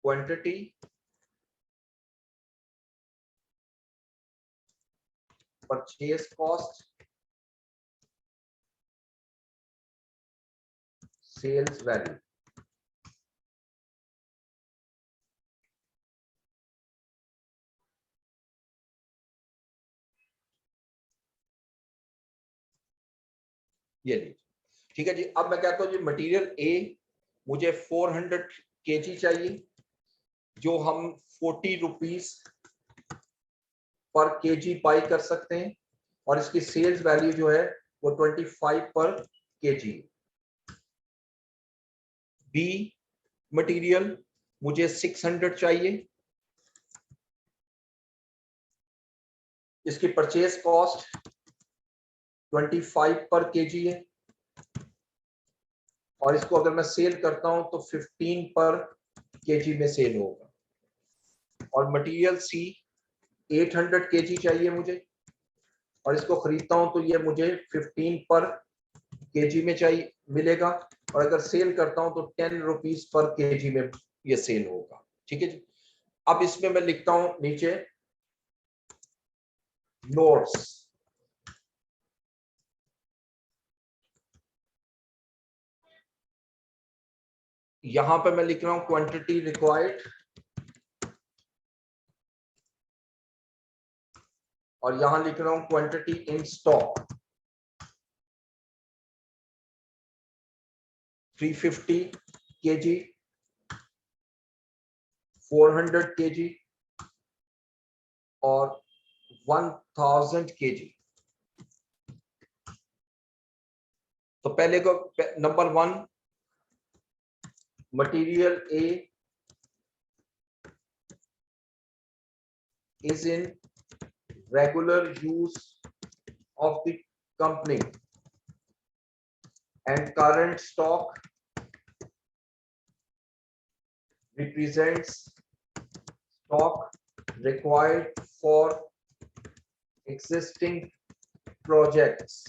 quantity, purchase cost, sales value. ये लीजिए। ठीक है जी, अब मैं कहता हूं जी मटेरियल ए मुझे 400 kg चाहिए, जो हम 40 रुपीज पर केजी बाई कर सकते हैं, और इसकी सेल्स वैल्यू जो है वो 25 पर केजी। बी मटेरियल मुझे 600 चाहिए, इसकी परचेज कॉस्ट 25 पर केजी है, और इसको अगर मैं सेल करता हूं तो 15 पर केजी में सेल होगा। और मटेरियल सी 800 केजी चाहिए मुझे, और इसको खरीदता हूं तो ये मुझे 15 पर केजी में चाहिए मिलेगा, और अगर सेल करता हूं तो 10 रुपीज पर केजी में ये सेल होगा। ठीक है जी, अब इसमें मैं लिखता हूं नीचे नोट्स। यहां पे मैं लिख रहा हूं क्वांटिटी रिक्वायर्ड, और यहां लिख रहा हूं quantity in stock 350 KG, 400 KG और 1000 केजी। तो पहले को number 1, material A is in regular use of the company and current stock represents stock required for existing projects।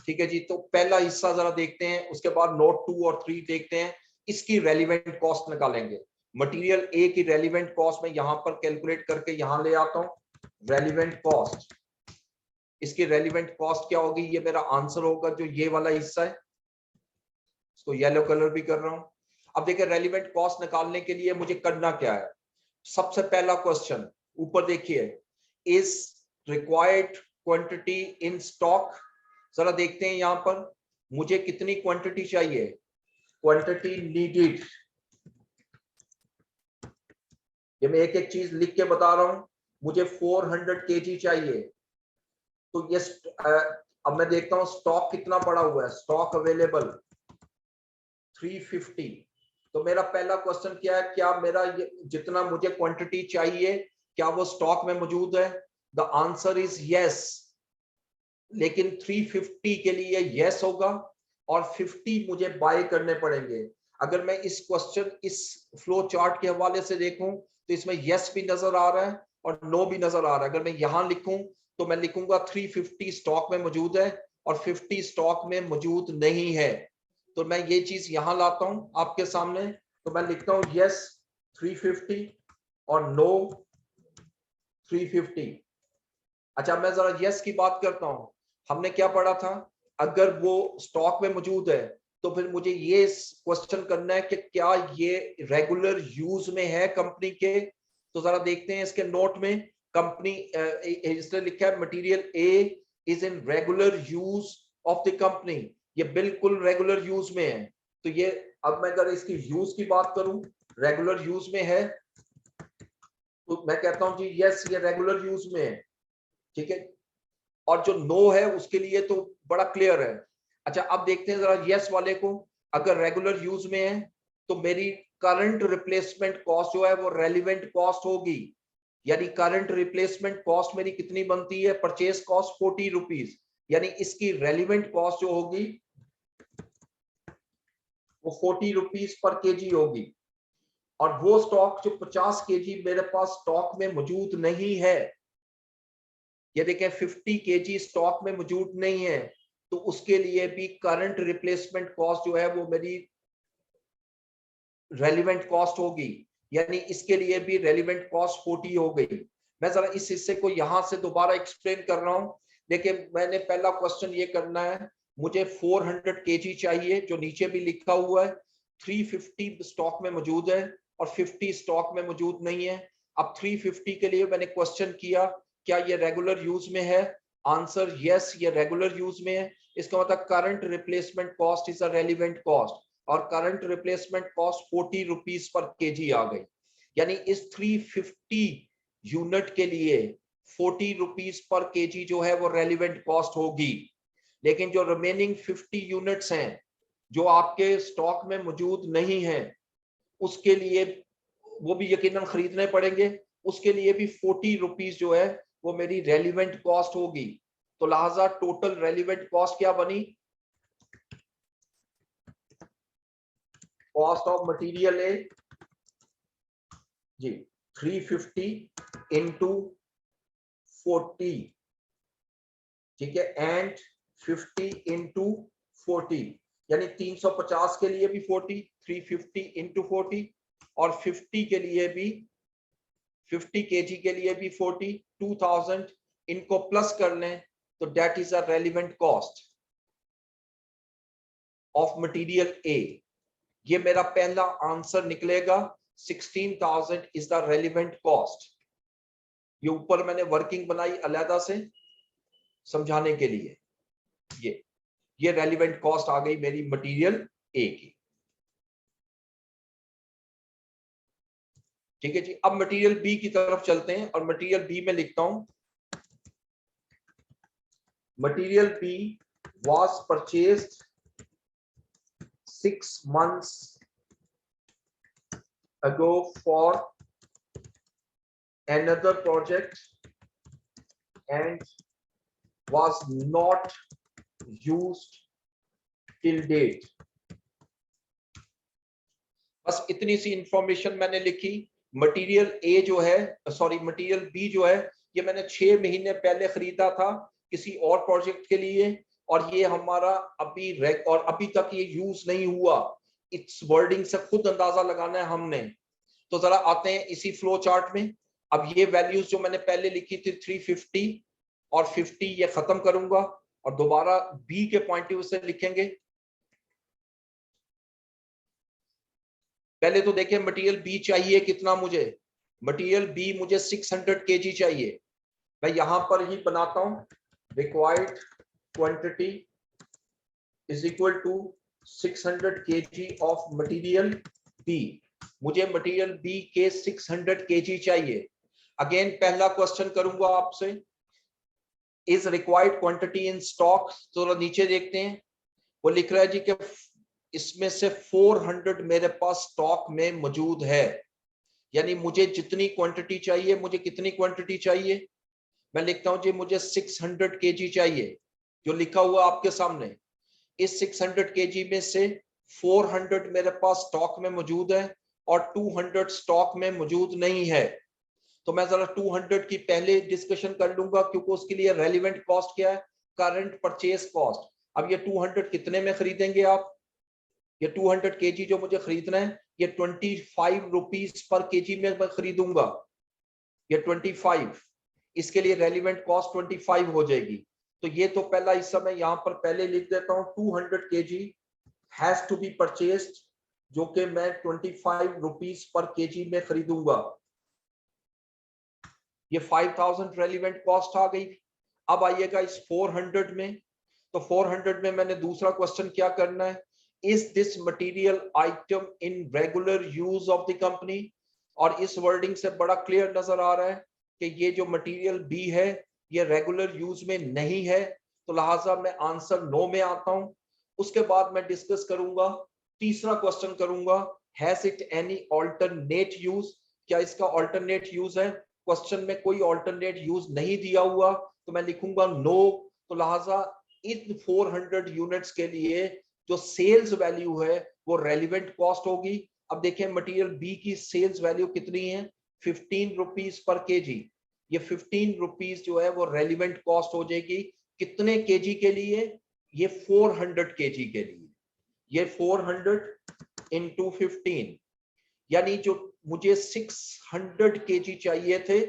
ठीक है जी, तो पहला हिस्सा जरा देखते हैं, उसके बाद नोट 2 और 3 देखते हैं। इसकी रेलिवेंट कॉस्ट निकालेंगे। मटेरियल ए की रेलिवेंट कॉस्ट में यहां पर कैलकुलेट करके यहां ले आता हूं रेलिवेंट कॉस्ट। इसकी रेलिवेंट कॉस्ट क्या होगी, ये मेरा आंसर होगा जो ये वाला हिस्सा है, इसको येलो कलर भी कर रहा हूं। अब देखिए रेलिवेंट कॉस्ट निकालने के लिए मुझे करना क्या है। सबसे पहला क्वेश्चन ऊपर देखिए, is required quantity in stock. जरा देखते हैं यहां पर मुझे कितनी क्वांटिटी चाहिए, क्वांटिटी नीडेड। ये मैं एक एक चीज लिख के बता रहा हूं। मुझे 400 केजी चाहिए, तो ये अब मैं देखता हूं स्टॉक कितना पड़ा हुआ है। Stock available 350। तो मेरा पहला क्वेश्चन क्या है, क्या मेरा ये जितना मुझे क्वांटिटी चाहिए क्या वो स्टॉक में मौजूद है। The answer is yes. लेकिन 350 के लिए यस होगा और 50 मुझे बाय करने पड़ेंगे। अगर मैं इस क्वेश्चन इस फ्लो चार्ट के हवाले से देखूं तो इसमें यस भी नजर आ रहा है और नो भी नजर आ रहा है। अगर मैं यहां लिखूं तो मैं लिखूंगा 350 स्टॉक में मौजूद है और 50 स्टॉक में मौजूद नहीं है। तो मैं ये चीज यहां लाता हूं आपके सामने, तो मैं लिखता हूं यस 350 और नो 350। अच्छा, मैं जरा यस की बात करता हूं। हमने क्या पढ़ा था, अगर वो स्टॉक में मौजूद है तो फिर मुझे ये क्वेश्चन करना है कि क्या ये रेगुलर यूज में है कंपनी के। तो जरा देखते हैं इसके नोट में, कंपनी इसने लिखा है material A is in regular use of the company. ये बिल्कुल रेगुलर यूज में है। तो ये, अब मैं अगर इसकी यूज की बात करूं, रेगुलर यूज में है, तो मैं कहता हूं जी यस ये रेगुलर यूज में है। ठीक है, और जो नो है उसके लिए तो बड़ा क्लियर है। अच्छा, अब देखते हैं जरा यस वाले को। अगर रेगुलर यूज में है तो मेरी करंट रिप्लेसमेंट कॉस्ट जो है वो रेलिवेंट कॉस्ट होगी। यानी करंट रिप्लेसमेंट कॉस्ट मेरी कितनी बनती है, परचेज कॉस्ट 40 रुपीज, यानी इसकी रेलिवेंट कॉस्ट जो होगी वो 40 रुपीज पर केजी होगी। और वो स्टॉक जो 50 केजी मेरे पास स्टॉक में मौजूद नहीं है, ये देखें 50 केजी स्टॉक में मौजूद नहीं है, तो उसके लिए भी करंट रिप्लेसमेंट कॉस्ट जो है वो मेरी रेलिवेंट कॉस्ट होगी। यानी इसके लिए भी रेलिवेंट कॉस्ट 40 हो गई। मैं जरा इस हिस्से को यहां से दोबारा एक्सप्लेन कर रहा हूं। देखिए, मैंने पहला क्वेश्चन ये करना है, मुझे 400 केजी चाहिए जो नीचे भी लिखा हुआ है। 350 स्टॉक में मौजूद है और 50 स्टॉक में मौजूद नहीं है। अब 350 के लिए मैंने क्वेश्चन किया, क्या ये रेगुलर यूज में है? आंसर यस, ये रेगुलर यूज में है। इसका मतलब current replacement cost is a relevant cost और current replacement cost 40 rupees per KG आ गई। यानी इस 350 यूनिट के लिए 40 रुपीज पर केजी जो है वो रेलिवेंट कॉस्ट होगी। लेकिन जो रिमेनिंग 50 यूनिट्स हैं जो आपके स्टॉक में मौजूद नहीं है, उसके लिए वो भी यकीनन खरीदने पड़ेंगे, उसके लिए भी 40 रुपीज जो है वो मेरी रेलिवेंट कॉस्ट होगी। तो लिहाजा टोटल रेलिवेंट कॉस्ट क्या बनी, cost of material A G 350 into 40, ठीक है, एंड 50 इंटू 40, यानी 350 के लिए भी 40, 350 इंटू 40 और 50 के लिए भी 50 केजी के लिए भी 40, 2000 इनको प्लस कर लें तो that is a relevant cost of material ए। ये मेरा पहला आंसर निकलेगा, 16,000 इज द रेलिवेंट कॉस्ट। ये ऊपर मैंने वर्किंग बनाई अलहदा से समझाने के लिए। ये रेलिवेंट कॉस्ट आ गई मेरी मटेरियल ए की। ठीक है जी, अब मटेरियल बी की तरफ चलते हैं और मटेरियल बी में लिखता हूं, material B was purchased 6 months ago for another project and was not used till date। बस इतनी सी इंफॉर्मेशन मैंने लिखी। मटेरियल ए जो है, सॉरी मटेरियल बी जो है, ये मैंने 6 महीने पहले खरीदा था किसी और प्रोजेक्ट के लिए और ये हमारा अभी तक ये यूज नहीं हुआ। इस वर्डिंग से खुद अंदाजा लगाना है हमने। तो जरा आते हैं इसी फ्लो चार्ट में। अब ये वैल्यूज जो मैंने पहले लिखी थी 350 और 50, ये खत्म करूंगा और दोबारा बी के पॉइंट ऑफ व्यू से लिखेंगे। पहले तो देखिए मटेरियल बी चाहिए कितना मुझे, मटेरियल बी मुझे 600 केजी चाहिए। मैं यहां पर ही बनाता हूं, required quantity is equal to 600 kg of material B. मुझे मटेरियल बी के 600 केजी चाहिए। अगेन पहला क्वेश्चन करूंगा आपसे, is required quantity in stock. तो नीचे देखते हैं, वो लिख रहा है जी कि इसमें से 400 मेरे पास स्टॉक में मौजूद है। यानी मुझे जितनी क्वांटिटी चाहिए, मुझे कितनी क्वांटिटी चाहिए, मैं लिखता हूं जी मुझे 600 केजी चाहिए। जो लिखा हुआ आपके सामने, इस 600 केजी में से 400 मेरे पास स्टॉक में मौजूद है और 200 स्टॉक में मौजूद नहीं है। तो मैं जरा 200 की पहले डिस्कशन कर लूंगा, क्योंकि उसके लिए रेलिवेंट कॉस्ट क्या है, करंट परचेज कॉस्ट। अब ये 200 कितने में खरीदेंगे आप? ये 200 केजी जो मुझे खरीदना है, ये 25 रुपीज पर केजी में मैं खरीदूंगा। ये 25, इसके लिए रेलिवेंट कॉस्ट 25 हो जाएगी। तो ये तो पहला हिस्सा मैं यहां पर पहले लिख देता हूं, 200 kg has to be purchased, जो कि मैं 25 रुपीज पर केजी में खरीदूंगा। ये 5000 रेलिवेंट कॉस्ट आ गई। अब आइएगा इस 400 में, तो 400 में मैंने दूसरा क्वेश्चन क्या करना है, is this material item in regular use of the company. और इस वर्डिंग से बड़ा क्लियर नजर आ रहा है कि ये जो मटेरियल बी है ये रेगुलर यूज में नहीं है, तो लिहाजा मैं आंसर नो में आता हूं। उसके बाद मैं डिस्कस करूंगा, तीसरा क्वेश्चन करूंगा, has it any alternate use, क्या इसका ऑल्टरनेट यूज है? क्वेश्चन में कोई ऑल्टरनेट यूज नहीं दिया हुआ, तो मैं लिखूंगा नो। तो लिहाजा इन 400 यूनिट्स के लिए जो सेल्स वैल्यू है वो रेलिवेंट कॉस्ट होगी। अब देखें मटेरियल बी की सेल्स वैल्यू कितनी है, 15 रुपीज पर केजी। ये 15 रुपीज जो है वो रेलिवेंट कॉस्ट हो जाएगी कितने केजी के लिए? ये 400 केजी के लिए। ये 400 इंटू 15, यानी जो मुझे 600 केजी चाहिए थे,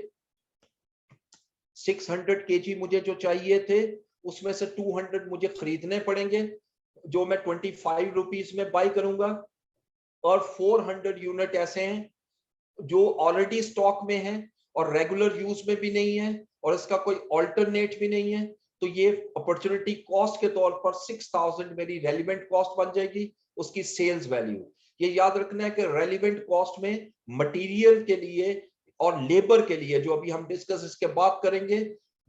600 केजी मुझे जो चाहिए थे, उसमें से 200 मुझे खरीदने पड़ेंगे, जो मैं 25 रुपीज में बाई करूंगा। और 400 यूनिट ऐसे हैं जो ऑलरेडी स्टॉक में है और रेगुलर यूज में भी नहीं है और इसका कोई ऑल्टरनेट भी नहीं है। तो ये अपॉर्चुनिटी कॉस्ट के तौर पर 6000 मेरी रेलिवेंट कॉस्ट बन जाएगी, उसकी सेल्स वैल्यू। ये याद रखना है कि रेलिवेंट कॉस्ट में मटेरियल के लिए और लेबर के लिए, जो अभी हम डिस्कस इसके बाद करेंगे,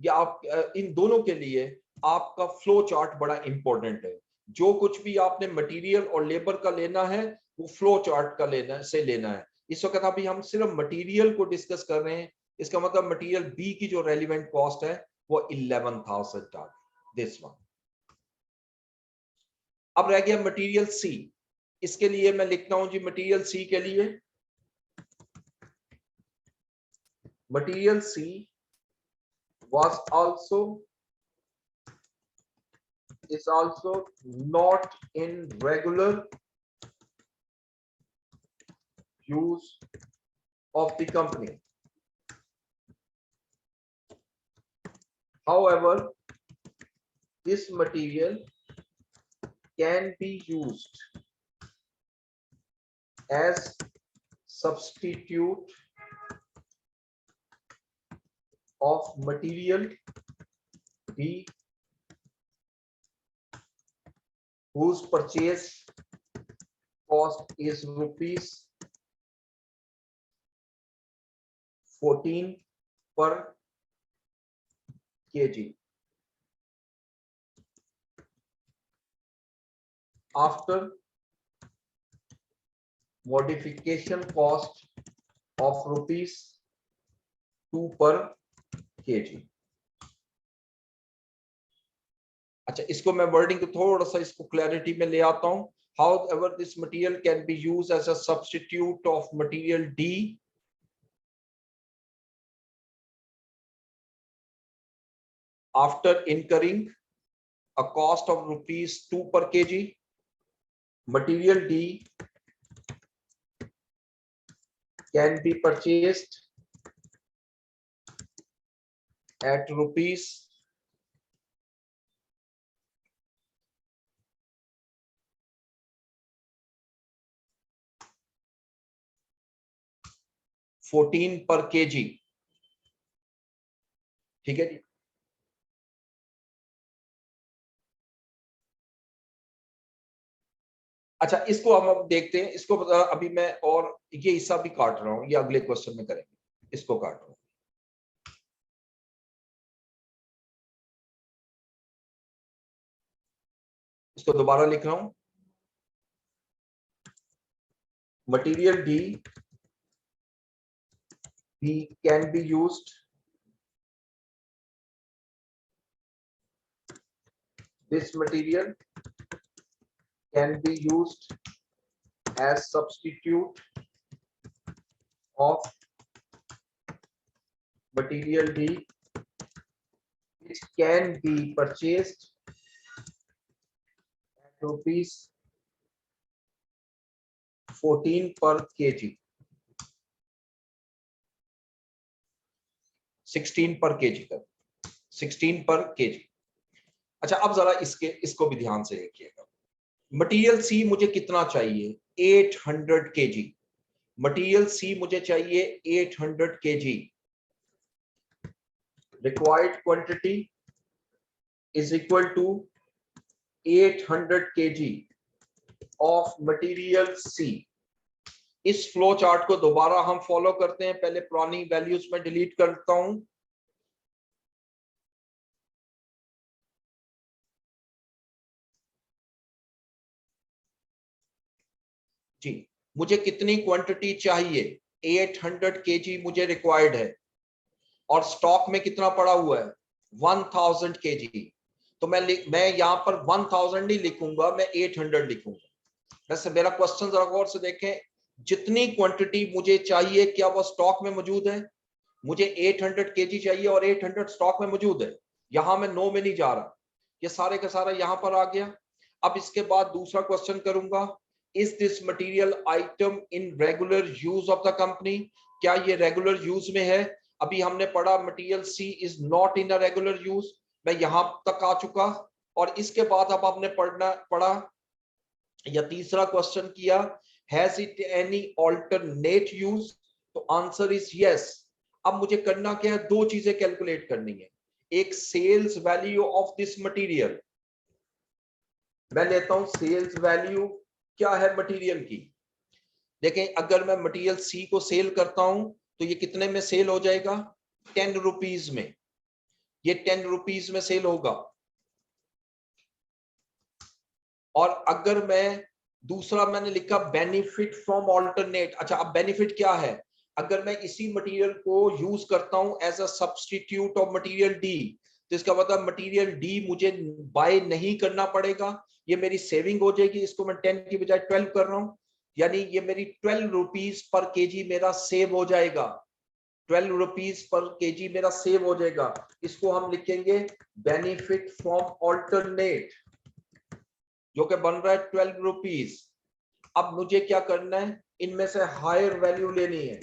या आप इन दोनों के लिए आपका फ्लो चार्ट बड़ा इंपॉर्टेंट है। जो कुछ भी आपने मटेरियल और लेबर का लेना है वो फ्लो चार्ट का लेना है। इस वक्त अभी हम सिर्फ मटेरियल को डिस्कस कर रहे हैं, इसका मतलब मटेरियल बी की जो रेलिवेंट कॉस्ट है वो 11,000 दिस वन। अब रह गया मटेरियल सी। इसके लिए मैं लिखता हूं जी, मटेरियल सी के लिए, material C was is also not in regular use of the company. However, this material can be used as substitute of material B whose purchase cost is rupees 14 per kg. After modification cost of rupees 2 per kg. अच्छा, इसको मैं wording को थोड़ा सा इसको clarity में ले आता हूं। However, this material can be used as a substitute of material D after incurring a cost of rupees 2 per kg. Material D can be purchased at rupees 14 पर केजी। ठीक है जी। अच्छा, इसको हम अब देखते हैं, इसको अभी मैं और ये हिस्सा भी काट रहा हूं, ये अगले क्वेश्चन में करेंगे, इसको काट रहा हूं। इसको दोबारा लिख रहा हूं, material D can be used this material can be used as substitute of material D, which can be purchased at rupees 14 per kg, 16 पर kg का 16 पर kg। अच्छा, अब जरा इसको भी ध्यान से देखिएगा। मटेरियल सी मुझे कितना चाहिए? 800 kg। मटेरियल सी मुझे चाहिए 800 kg। Required quantity is equal to 800 kg of material C. इस फ्लो चार्ट को दोबारा हम फॉलो करते हैं। पहले पुरानी वैल्यूज में डिलीट करता हूं। जी, मुझे कितनी क्वांटिटी चाहिए? 800 kg मुझे रिक्वायर्ड है और स्टॉक में कितना पड़ा हुआ है? 1000 kg। तो मैं यहां पर 1000 नहीं लिखूंगा, मैं 800 लिखूंगा। वैसे मेरा क्वेश्चन जरा गौर से देखें, जितनी क्वांटिटी मुझे चाहिए क्या वो स्टॉक में मौजूद है? मुझे 800 kg चाहिए और 800 स्टॉक में मौजूद है। यहां मैं नो में नहीं जा रहा, ये सारे का सारा यहां पर आ गया। अब इसके बाद दूसरा क्वेश्चन करूंगा, is this material item in regular use of the company? क्या ये रेगुलर यूज में है? अभी हमने पढ़ा material C is not in a regular use, मैं यहां तक आ चुका। और इसके बाद अब आपने पढ़ा या तीसरा क्वेश्चन किया, has it any alternate use? तो आंसर इज यस। अब मुझे करना क्या है? दो चीजें कैलकुलेट करनी है। एक sales value of this material, मैं लेता हूं सेल्स वैल्यू क्या है मटेरियल की। देखें, अगर मैं मटेरियल सी को सेल करता हूं तो ये कितने में सेल हो जाएगा? 10 रुपीज में। ये 10 रुपीज में सेल होगा। और अगर मैं दूसरा मैंने लिखा बेनिफिट फ्रॉम ऑल्टरनेट। अच्छा, अब बेनिफिट क्या है? अगर मैं इसी मटेरियल को यूज करता हूं as a substitute of material D, तो इसका मतलब मटेरियल डी मुझे बाय नहीं करना पड़ेगा, ये मेरी सेविंग हो जाएगी। इसको मैं 10 की बजाय 12 कर रहा हूं, यानी ये मेरी 12 रुपीज पर केजी मेरा सेव हो जाएगा। 12 रुपीज पर केजी मेरा सेव हो जाएगा। इसको हम लिखेंगे बेनिफिट फ्रॉम ऑल्टरनेट, जो कि बन रहा है 12 रुपीज। अब मुझे क्या करना है? इनमें से हायर वैल्यू लेनी है।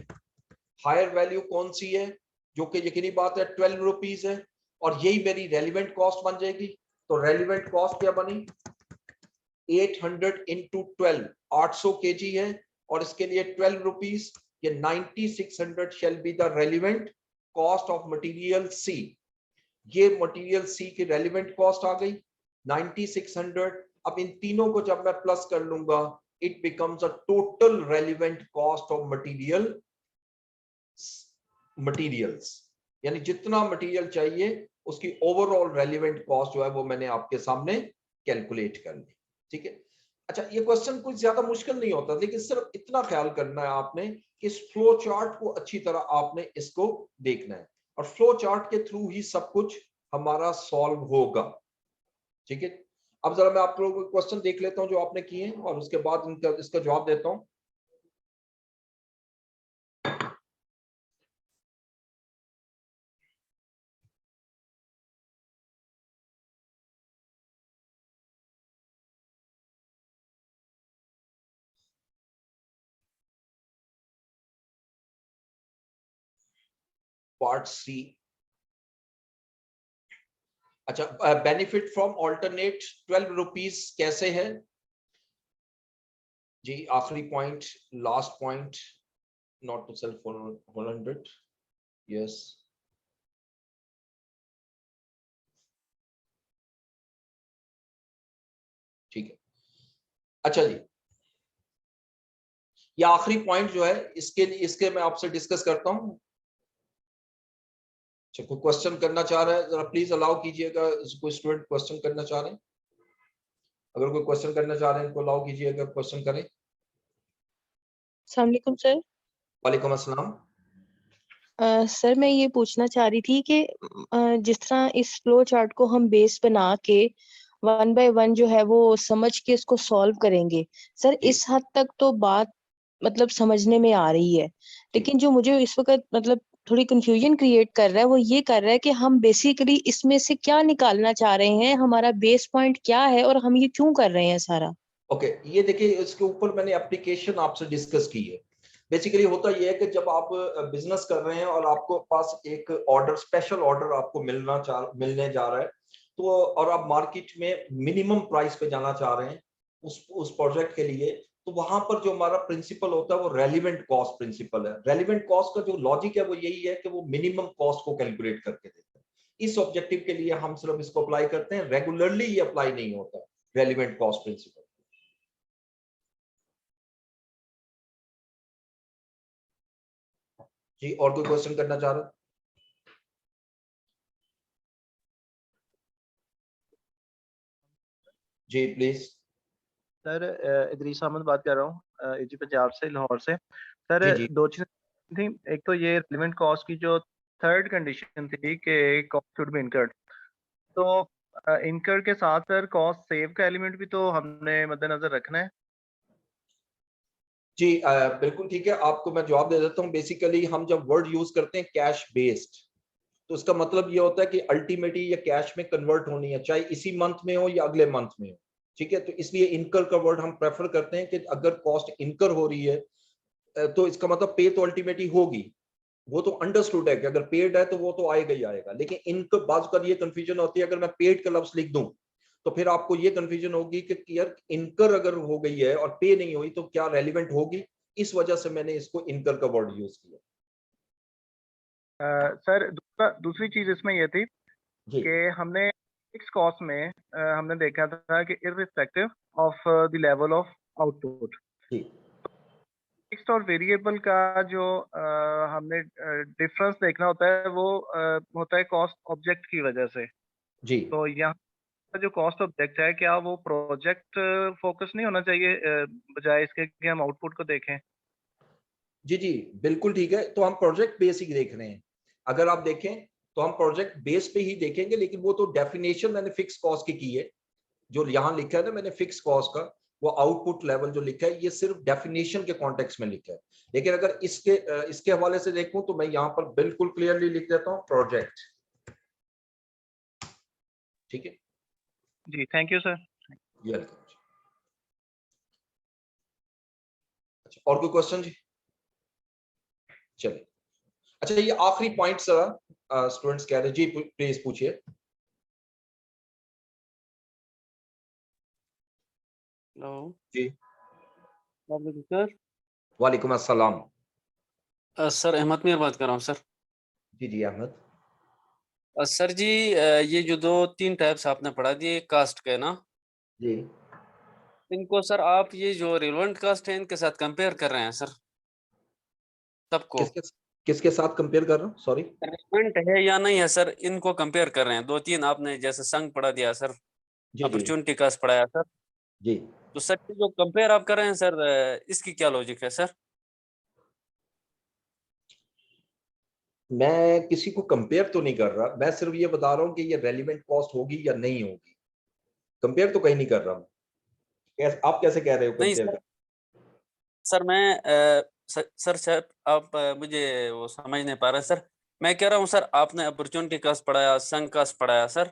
हायर वैल्यू कौन सी है? जो कि यकीनी बात है 12 रुपीज है, और यही मेरी रेलिवेंट कॉस्ट बन जाएगी। तो रेलिवेंट कॉस्ट क्या बनी? 800 इंटू 12, 800 kg है, और इसके लिए 12 रुपीज, ये 9600 shall be the relevant cost of material C. ये मटेरियल सी की रेलिवेंट कॉस्ट आ गई 9600। अब इन तीनों को जब मैं प्लस कर लूंगा, it becomes a total relevant cost of materials, यानी जितना मटेरियल चाहिए उसकी ओवरऑल रेलिवेंट कॉस्ट जो है वो मैंने आपके सामने कैलकुलेट कर ली। ठीक है। अच्छा, ये क्वेश्चन कुछ ज्यादा मुश्किल नहीं होता, लेकिन सिर्फ इतना ख्याल करना है आपने कि इस फ्लो चार्ट को अच्छी तरह आपने इसको देखना है, और फ्लो चार्ट के थ्रू ही सब कुछ हमारा सॉल्व होगा। ठीक है। अब जरा मैं आप लोगों को क्वेश्चन देख लेता हूं जो आपने किए हैं, और उसके बाद इसका जवाब देता हूं। Part C. अच्छा, बेनिफिट फ्रॉम ऑल्टरनेट 12 रुपीज कैसे है जी? आखिरी point, last point, not to sell for 100। Yes, ठीक है। अच्छा जी, ये आखिरी पॉइंट जो है इसके मैं आपसे डिस्कस करता हूं। अच्छा, कोई क्वेश्चन करना चाह रहा है? जरा प्लीज अलाउ कीजिएगा, कोई स्टूडेंट क्वेश्चन करना चाह रहे हैं? अगर कोई क्वेश्चन करना चाह रहे हैं इनको अलाउ कीजिएगा, क्वेश्चन करें।
अस्सलाम वालेकुम सर।
वालेकुम अस्सलाम।
सर मैं ये पूछना चाह रही थी कि जिस तरह इस फ्लो चार्ट को हम बेस बना के 1 बाय 1 जो है वो समझ के इसको सॉल्व करेंगे। सर
जी।
इस हद तक तो बात मतलब समझने में आ रही है, लेकिन जो मुझे इस वक्त मतलब थोड़ी कंफ्यूजन क्रिएट कर रहा है वो ये कर रहा है कि हम बेसिकली इसमें से क्या निकालना चाह रहे हैं, हमारा बेस पॉइंट क्या है और हम ये क्यों कर रहे हैं सारा।
ओके, ये देखिए इसके ऊपर मैंने एप्लीकेशन आपसे डिस्कस की है। बेसिकली होता ये है कि जब आप बिजनेस कर रहे हैं और आपको पास एक ऑर्डर, स्पेशल ऑर्डर आपको मिलने जा रहा है, तो और आप मार्केट में मिनिमम प्राइस पे जाना चाह रहे हैं उस प्रोजेक्ट के लिए, तो वहां पर जो हमारा प्रिंसिपल होता है वो रेलिवेंट कॉस्ट प्रिंसिपल है। रेलिवेंट कॉस्ट का जो लॉजिक है वो यही है कि वो मिनिमम कॉस्ट को कैलकुलेट करके देता है। इस ऑब्जेक्टिव के लिए हम सिर्फ इसको अप्लाई करते हैं, रेगुलरली ये अप्लाई नहीं होता रेलिवेंट कॉस्ट प्रिंसिपल। जी, और कोई क्वेश्चन करना चाह रहा? जी प्लीज।
सर इदरीस अहमद बात कर रहा हूँ एजी पंजाब से, लाहौर से। सर
जी जी
दो चीजें थी, एक तो ये रिलेवेंट कॉस्ट की जो थर्ड कंडीशन थी कि कॉस्ट शुड बी इनकर्ड, तो इनकर्ड के साथ सर कॉस्ट सेव का एलिमेंट भी तो हमने मद्देनजर रखना है।
जी, बिल्कुल ठीक है, आपको मैं जवाब दे देता हूँ। बेसिकली हम जब वर्ड यूज करते हैं कैश बेस्ड, तो इसका मतलब ये होता है कि अल्टीमेटली ये कैश में कन्वर्ट होनी है, चाहे इसी मंथ में हो या अगले मंथ में हो। ठीक है, तो इसलिए इनकर का वर्ड हम प्रेफर करते हैं कि अगर कॉस्ट इनकर हो रही है तो इसका मतलब पे तो अल्टीमेटली होगी। वो तो अंडरस्टूड है कि अगर पेड है तो वो तो आएगा ही आएगा, लेकिन इनको बात कर ये कंफ्यूजन होती है, अगर मैं पेड का लफ्ज लिख दूं तो फिर आपको ये कंफ्यूजन होगी कि यार इनकर अगर हो गई है और पे नहीं हुई तो क्या रेलिवेंट होगी। इस वजह से मैंने इसको इनकर का वर्ड यूज किया।
सर दूसरी चीज इसमें ये थी
जी
कि हमने फिक्स कॉस्ट में हमने देखा था कि irrespective of the level of output,
जी
फिक्स्ड और वेरिएबल का जो हमने डिफरेंस देखना होता है वो होता है कॉस्ट ऑब्जेक्ट की वजह से।
जी
तो यहाँ का जो कॉस्ट ऑब्जेक्ट है, क्या वो प्रोजेक्ट फोकस नहीं होना चाहिए बजाय इसके कि हम आउटपुट को देखें।
जी जी बिल्कुल ठीक है, तो हम प्रोजेक्ट बेस ही देख रहे हैं। अगर आप देखें तो हम प्रोजेक्ट बेस पे ही देखेंगे, लेकिन वो तो डेफिनेशन मैंने फिक्स कॉस्ट की है। जो यहाँ लिखा है ना मैंने फिक्स कॉस्ट का, वो आउटपुट लेवल जो लिखा है ये सिर्फ डेफिनेशन के कॉन्टेक्स्ट में लिखा है। लेकिन अगर इसके हवाले से देखूं तो मैं यहाँ पर बिल्कुल क्लियरली लिख देता हूँ प्रोजेक्ट। ठीक है
जी, थैंक यू सर।
वेलकम। अच्छा, और कोई क्वेश्चन जी? चलिए, अच्छा ये आखिरी पॉइंट स्टूडेंट्स कह रहे जी, प्लीज पूछिए।
हेलो
जी
सर।
वालेकुम अस्सलाम।
सर अहमद मीर बात कर रहा हूँ सर।
जी जी अहमद।
सर जी ये जो दो तीन टाइप्स आपने पढ़ा दिए कास्ट के ना,
जी
इनको सर आप ये जो रिलेवेंट कास्ट है इनके साथ कंपेयर कर रहे हैं सर सबको,
किसके किसके साथ कंपेयर कर रहा हूँ, सॉरी?
रिलेवेंट है या नहीं है सर, इनको कंपेयर कर रहे हैं। दो तीन आपने जैसे संघ पढ़ा दिया सर,
जी जी
अपॉर्चुनिटी कास्ट पढ़ाया सर,
जी
तो सर ये जो कंपेयर आप कर रहे हैं सर इसकी क्या लॉजिक है सर?
मैं किसी को कंपेयर तो नहीं कर रहा, मैं सिर्फ ये बता रहा हूँ कि ये रेलिवेंट कॉस्ट होगी या नहीं होगी। कंपेयर तो कहीं नहीं कर रहा हूँ। आप कैसे कह रहे हो
नहीं
कंपेयर
सर,
कर?
सर मैं सर आप मुझे वो समझ नहीं पा रहे सर। मैं कह रहा हूँ सर आपने अपॉर्चुनिटी कास्ट पढ़ाया, संघ कास्ट पढ़ाया सर,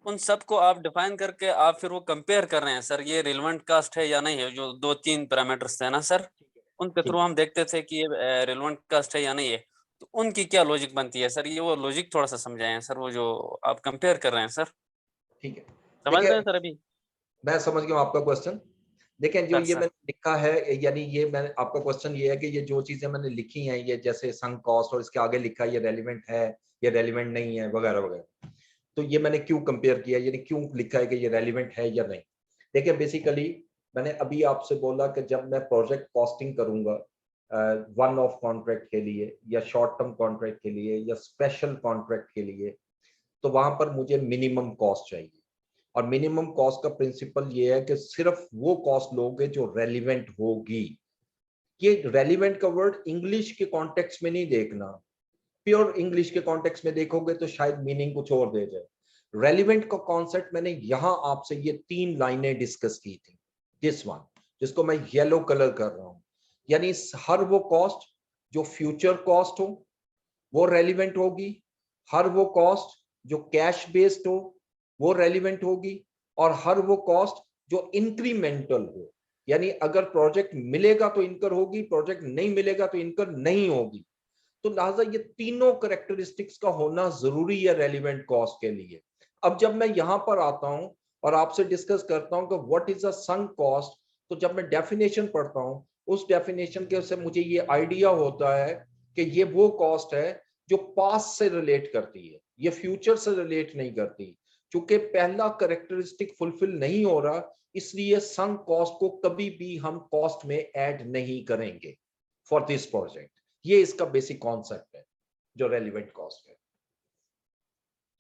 उन सबको आप डिफाइन करके आप फिर वो कंपेयर कर रहे हैं सर, ये रिलेवेंट कास्ट है या नहीं है। जो दो तीन पैरामीटर्स थे ना सर, उनके थ्रू
ठीक
हम देखते थे कि ये रिलेवेंट कास्ट है या नहीं है, तो उनकी क्या लॉजिक बनती है सर? ये वो लॉजिक थोड़ा सा समझाएं सर, वो जो आप कंपेयर कर रहे हैं सर,
ठीक है,
समझ रहे
देखिए
हैं सर अभी?
मैं समझ गया हूँ आपका क्वेश्चन। देखिए जो
सर
ये
सर
मैंने लिखा है, यानी ये मैंने आपका क्वेश्चन ये है कि ये जो चीजें मैंने लिखी हैं, ये जैसे संक कॉस्ट और इसके आगे लिखा है ये रेलिवेंट है, ये रेलिवेंट नहीं है, वगैरह वगैरह, तो ये मैंने क्यों कंपेयर किया, यानी क्यों लिखा है कि ये रेलिवेंट है या नहीं। देखिए बेसिकली मैंने अभी आपसे बोला कि जब मैं प्रोजेक्ट कॉस्टिंग करूंगा वन ऑफ कॉन्ट्रैक्ट के लिए या शॉर्ट टर्म कॉन्ट्रैक्ट के लिए या स्पेशल कॉन्ट्रैक्ट के लिए, तो वहां पर मुझे मिनिमम कॉस्ट चाहिए। और मिनिमम कॉस्ट का प्रिंसिपल ये है कि सिर्फ वो कॉस्ट लोगे जो रेलिवेंट होगी। ये रेलिवेंट का वर्ड इंग्लिश के कॉन्टेक्स्ट में नहीं देखना, प्योर इंग्लिश के कॉन्टेक्स्ट में देखोगे तो शायद मीनिंग कुछ और दे जाए। रेलिवेंट का कॉन्सेप्ट मैंने यहां आपसे ये 3 लाइनें डिस्कस की थी, दिस वन, जिसको मैं येलो कलर कर रहा हूं, यानी हर वो कॉस्ट जो फ्यूचर कॉस्ट हो वो रेलिवेंट होगी, हर वो कॉस्ट जो कैश बेस्ड हो वो रेलिवेंट होगी, और हर वो कॉस्ट जो इंक्रीमेंटल हो, यानी अगर प्रोजेक्ट मिलेगा तो इनकर होगी, प्रोजेक्ट नहीं मिलेगा तो इनकर नहीं होगी। तो लिहाजा ये तीनों करेक्टरिस्टिक्स का होना जरूरी है रेलिवेंट कॉस्ट के लिए। अब जब मैं यहां पर आता हूं और आपसे डिस्कस करता हूं कि what is a sunk cost, तो जब मैं डेफिनेशन पढ़ता हूं उस डेफिनेशन के से मुझे ये आइडिया होता है कि ये वो कॉस्ट है जो पास्ट से रिलेट करती है, ये फ्यूचर से रिलेट नहीं करती। चूंकि पहला करेक्टरिस्टिक फुलफिल नहीं हो रहा, इसलिए संक कॉस्ट को कभी भी हम कॉस्ट में ऐड नहीं करेंगे फॉर दिस प्रोजेक्ट। ये इसका बेसिक कॉन्सेप्ट है जो रेलिवेंट कॉस्ट है।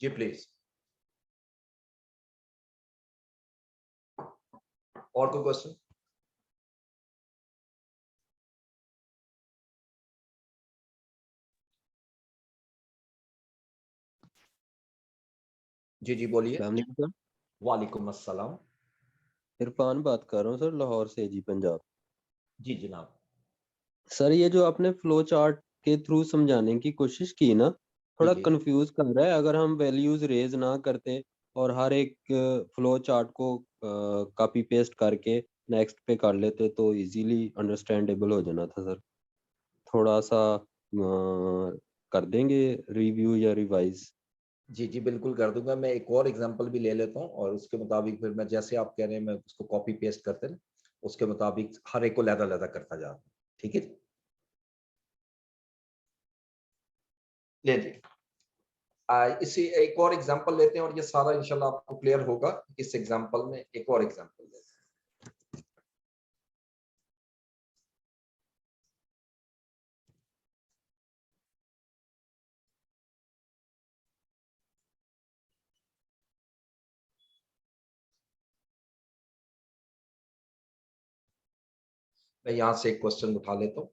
जी प्लीज, और कोई क्वेश्चन? जी जी बोलिए।
अस्सलाम वालेकुम सर।
वालेकुम अस्सलाम।
इरफान बात कर रहा हूँ सर, लाहौर से जी, पंजाब।
जी जनाब।
सर ये जो आपने फ्लो चार्ट के थ्रू समझाने की कोशिश की ना, थोड़ा
जी
कंफ्यूज कर रहा है। अगर हम वैल्यूज रेज ना करते और हर एक फ्लो चार्ट को कॉपी पेस्ट करके नेक्स्ट पे कर लेते तो इजीली अंडरस्टैंडेबल हो जाना था सर। थोड़ा सा कर देंगे रिव्यू या रिवाइज?
जी जी बिल्कुल कर दूंगा। मैं एक और एग्जांपल भी ले लेता हूँ और उसके मुताबिक फिर मैं जैसे आप कह रहे हैं मैं उसको कॉपी पेस्ट करते ना, उसके मुताबिक हर एक को लहदा लहदा करता जा रहा हूँ। ठीक है, ले जी। इसी एक और एग्जांपल लेते हैं और ये सारा इंशाल्लाह आपको क्लियर होगा। इस एग्जांपल में एक और एग्जांपल लेते हैं। मैं यहां से एक क्वेश्चन उठा लेता हूँ।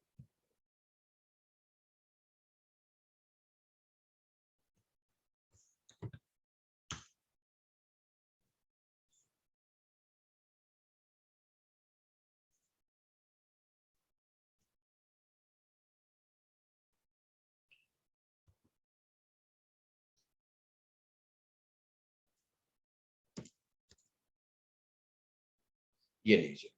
ये लीजिए।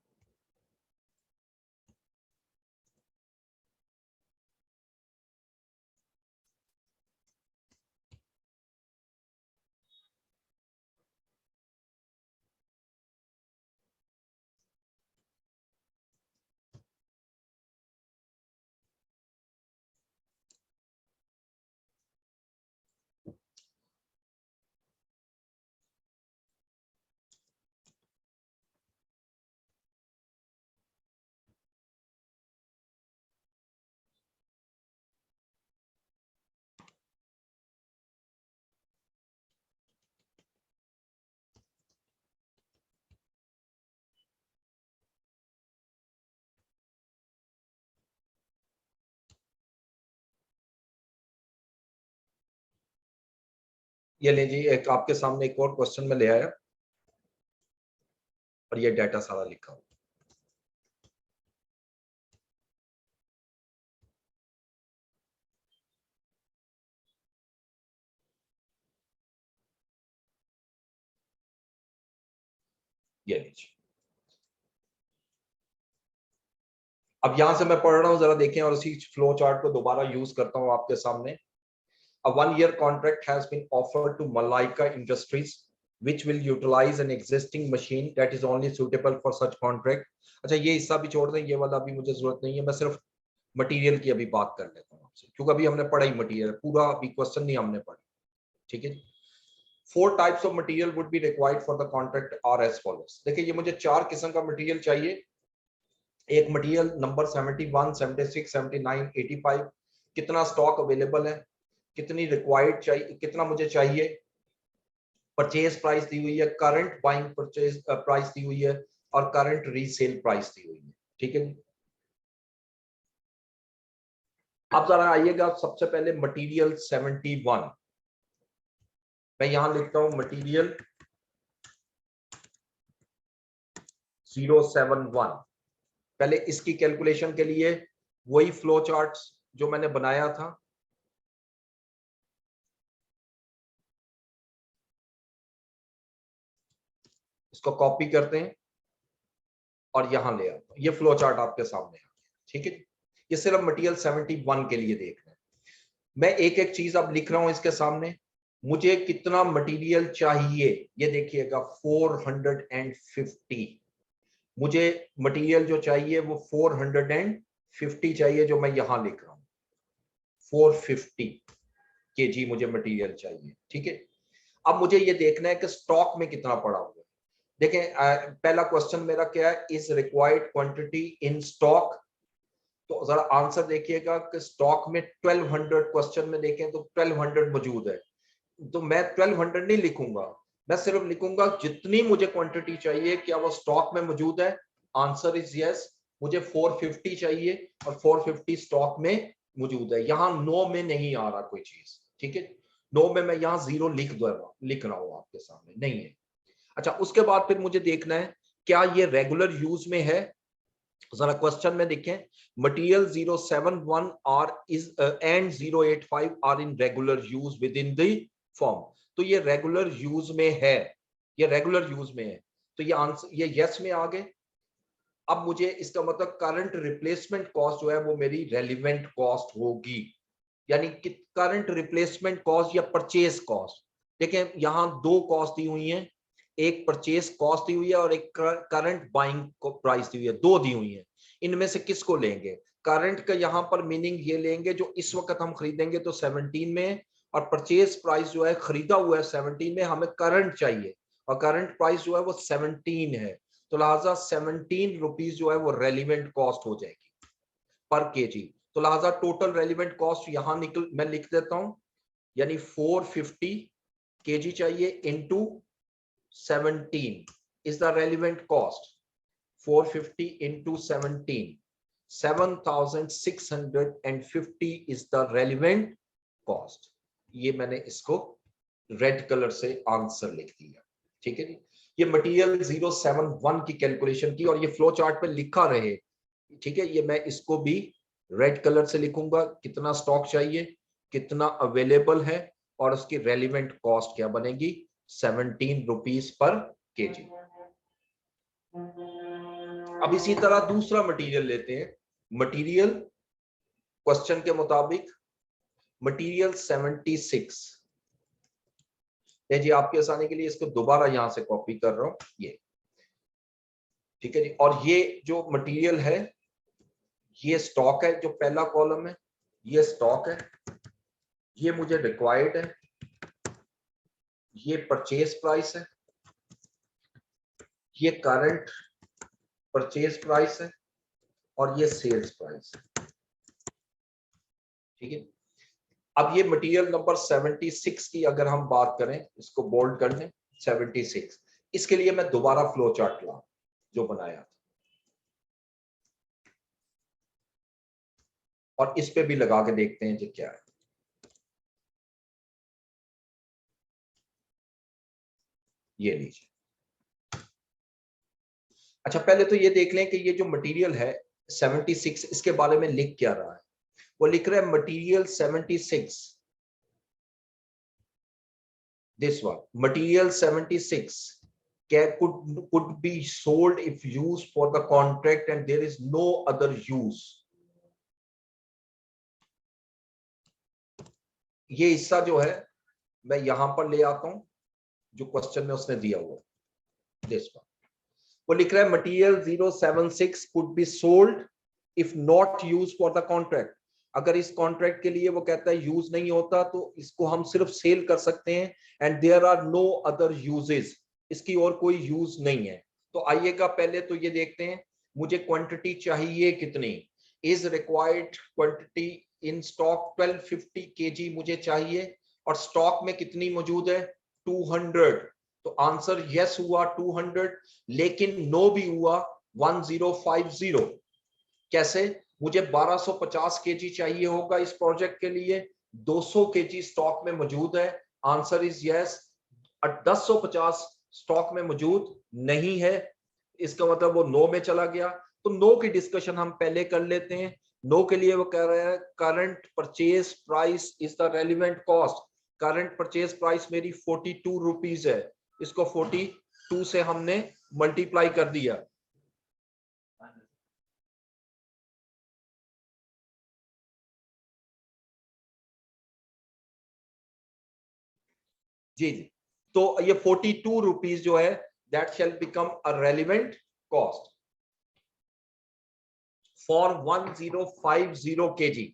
ये लीजिए, एक आपके सामने एक और क्वेश्चन में ले आया और ये डाटा सारा लिखा हुआ। ये लीजिए। अब यहां से मैं पढ़ रहा हूं, जरा देखें और उसी फ्लो चार्ट को दोबारा यूज करता हूं आपके सामने। A 1-year contract has been offered to Malaika Industries, which will utilize an existing machine that is only suitable for such contract. अच्छा ये हिस्सा भी छोड़ दें, ये वाला अभी मुझे जरूरत नहीं है। मैं सिर्फ मटेरियल की अभी बात कर लेता हूँ आपसे, क्योंकि अभी हमने पढ़ा ही मटेरियल, पूरा अभी क्वेश्चन नहीं हमने पढ़ा। ठीक है, 4 types of material would be required for the contract are as follows। देखिए ये मुझे 4 किस्म का मटेरियल चाहिए। एक मटेरियल नंबर 71, 76, 79, 85, कितना स्टॉक अवेलेबल है, कितनी रिक्वायर्ड चाहिए, कितना मुझे चाहिए, परचेज प्राइस दी हुई है, करंट बाइंग परचेज प्राइस दी हुई है और करंट रीसेल प्राइस दी हुई है। ठीक है, अब जरा आइएगा सबसे पहले मटेरियल 71। मैं यहां लिखता हूं मटेरियल 071। पहले इसकी कैलकुलेशन के लिए वही फ्लो चार्ट जो मैंने बनाया था, इसको कॉपी करते हैं और यहां ले आते हैं। ये फ्लो चार्ट आपके सामने आ गया, ठीक है। ये सिर्फ मटेरियल 71 के लिए देख रहे हैं। मैं एक एक चीज अब लिख रहा हूं इसके सामने। मुझे कितना मटेरियल चाहिए, ये देखिएगा 450। मुझे मटेरियल जो चाहिए वो 450 चाहिए, जो मैं यहां लिख रहा हूं 450 kg मुझे मटेरियल चाहिए, ठीक है। अब मुझे ये देखना है कि स्टॉक में कितना पड़ा हुआ है। देखें पहला क्वेश्चन मेरा क्या है, is required quantity in stock. तो जरा आंसर देखिएगा कि स्टॉक में 1200, क्वेश्चन में देखें तो 1200 मौजूद है। तो मैं 1200 नहीं लिखूंगा, मैं सिर्फ लिखूंगा जितनी मुझे क्वांटिटी चाहिए, क्या वो स्टॉक में मौजूद है। आंसर इज यस, मुझे 450 चाहिए और 450 स्टॉक में मौजूद है। यहाँ नो में नहीं आ रहा कोई चीज, ठीक है। नो में मैं यहाँ 0 लिख रहा हूं आपके सामने, नहीं है। अच्छा, उसके बाद फिर मुझे देखना है क्या ये रेगुलर यूज में है। जरा क्वेश्चन में देखें, material 071 are is and 085 are in regular use within the form. तो ये रेगुलर यूज में है, ये रेगुलर यूज में है, तो ये आंसर ये यस में आ गए। अब मुझे इसका मतलब करंट रिप्लेसमेंट कॉस्ट जो है वो मेरी रेलिवेंट कॉस्ट होगी, यानी कि करंट रिप्लेसमेंट कॉस्ट या परचेज कॉस्ट। देखें यहां दो कॉस्ट दी हुई हैं, एक परचेज कॉस्ट दी हुई है और एक करंट बाइंग प्राइस दी हुई है, दो दी हुई है। इनमें से किसको लेंगे? करंट का यहां पर मीनिंग ये लेंगे जो इस वक्त हम खरीदेंगे तो 17 में, और परचेज प्राइस जो है खरीदा हुआ है 17 में, हमें करंट चाहिए और करंट प्राइस जो है वो 17 है। तो लिहाजा 17 रुपीज जो है वो रेलिवेंट कॉस्ट हो जाएगी पर केजी। तो लिहाजा टोटल रेलिवेंट कॉस्ट यहां मैं लिख देता हूं, यानी 450 केजी चाहिए into 17 is the relevant cost. 450 into 17, 7650 is the relevant cost. ये मैंने इसको रेड कलर से आंसर लिख दिया, ठीक है जी। ये मटेरियल 071 की कैलकुलेशन की और ये फ्लो चार्ट पे लिखा रहे, ठीक है। ये मैं इसको भी रेड कलर से लिखूंगा, कितना स्टॉक चाहिए, कितना अवेलेबल है और उसकी रेलिवेंट कॉस्ट क्या बनेगी, 17 रुपीज पर केजी। अब इसी तरह दूसरा मटेरियल लेते हैं, मटेरियल क्वेश्चन के मुताबिक मटेरियल 76। जी आपके आसानी के लिए इसको दोबारा यहां से कॉपी कर रहा हूं, ये ठीक है जी। और ये जो मटेरियल है ये स्टॉक है, जो पहला कॉलम है ये स्टॉक है, ये मुझे रिक्वायर्ड है, ये परचेज प्राइस है, ये करंट परचेज प्राइस है और ये सेल्स प्राइस है, ठीक है। अब ये मटेरियल नंबर 76 की अगर हम बात करें, इसको बोल्ड कर दें 76, इसके लिए मैं दोबारा फ्लो चार्ट ला जो बनाया था और इस पे भी लगा के देखते हैं जी क्या है। ये लीजिए। अच्छा पहले तो ये देख लें कि ये जो मटेरियल है 76 इसके बारे में लिख क्या रहा है। वो लिख रहा है material 76, this one, material 76 could be sold if used for the contract and there is no other use. ये हिस्सा जो है मैं यहां पर ले आता हूं जो क्वेश्चन में उसने दिया हुआ this one. वो लिख रहा है material 076 could be sold if not used for the contract. अगर इस कॉन्ट्रैक्ट के लिए वो कहता है यूज नहीं होता तो इसको हम सिर्फ सेल कर सकते हैं, and there are no other uses, इसकी और कोई यूज नहीं है। तो आइएगा पहले तो ये देखते हैं मुझे क्वांटिटी चाहिए कितनी, is required quantity in stock 1250 KG मुझे चाहिए और स्टॉक में कितनी मौजूद है 200। तो आंसर यस हुआ 200, लेकिन नो भी हुआ 1050। कैसे? मुझे 1250 केजी चाहिए होगा इस प्रोजेक्ट के लिए, 200 केजी स्टॉक में मौजूद है, आंसर इज यस। 1050 स्टॉक में मौजूद नहीं है, इसका मतलब वो नो में चला गया। तो नो की डिस्कशन हम पहले कर लेते हैं। नो के लिए वो कह रहे हैं current purchase price is the relevant cost. Current purchase price मेरी 42 रुपीज है, इसको 42 से हमने मल्टीप्लाई कर दिया। जी जी, तो ये 42 रुपीज जो है that shell become a relevant cost for 1050 kg।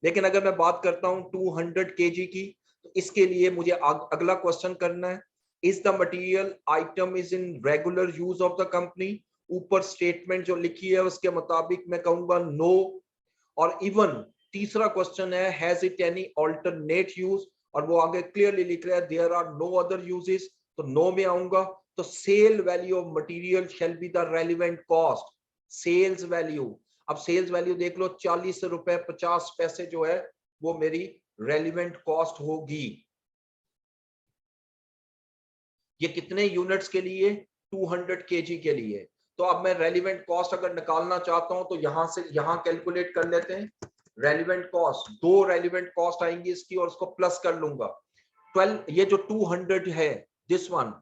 लेकिन अगर मैं बात करता हूं 200 kg की, तो इसके लिए मुझे अगला क्वेश्चन करना है, is the material item is in regular use of the company. ऊपर स्टेटमेंट जो लिखी है उसके मुताबिक मैं कहूंगा नो। और इवन तीसरा क्वेश्चन है has it any alternate use, और वो आगे क्लियरली लिख रहा है there are no other uses, तो नो में आऊंगा। तो sale value of material shall be the relevant cost. Sales value, अब सेल्स वैल्यू देख लो 40 रुपए 50 पैसे जो है वो मेरी रेलिवेंट कॉस्ट होगी। ये कितने यूनिट्स के लिए? 200 kg के लिए। तो अब मैं रेलिवेंट कॉस्ट अगर निकालना चाहता हूं तो यहां से यहां कैलकुलेट कर लेते हैं। रेलिवेंट कॉस्ट, दो रेलिवेंट कॉस्ट आएंगी इसकी और उसको प्लस कर लूंगा। 12, ये जो 200 है दिस वन,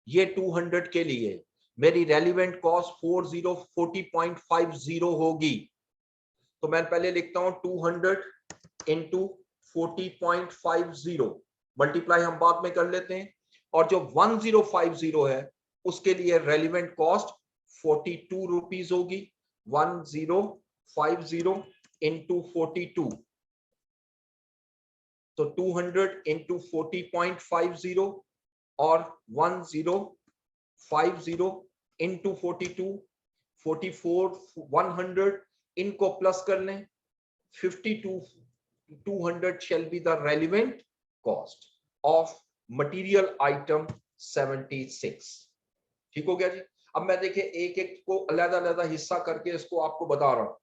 ये 200 के लिए मेरी रेलिवेंट कॉस्ट 4050 होगी। तो मैं पहले लिखता हूं 200 इंटू 40.50, मल्टीप्लाई हम बाद में कर लेते हैं। और जो 1050 है उसके लिए रेलिवेंट कॉस्ट 42 रुपीज होगी। 1050 इंटू 42, तो 200 इंटू 40.50 और 1050 इंटू 42, 44 100, इनको प्लस कर लें 52 200 shall be the relevant cost of material item 76। ठीक हो गया जी। अब मैं देखिए एक एक को अलग-अलग हिस्सा करके इसको आपको बता रहा हूं।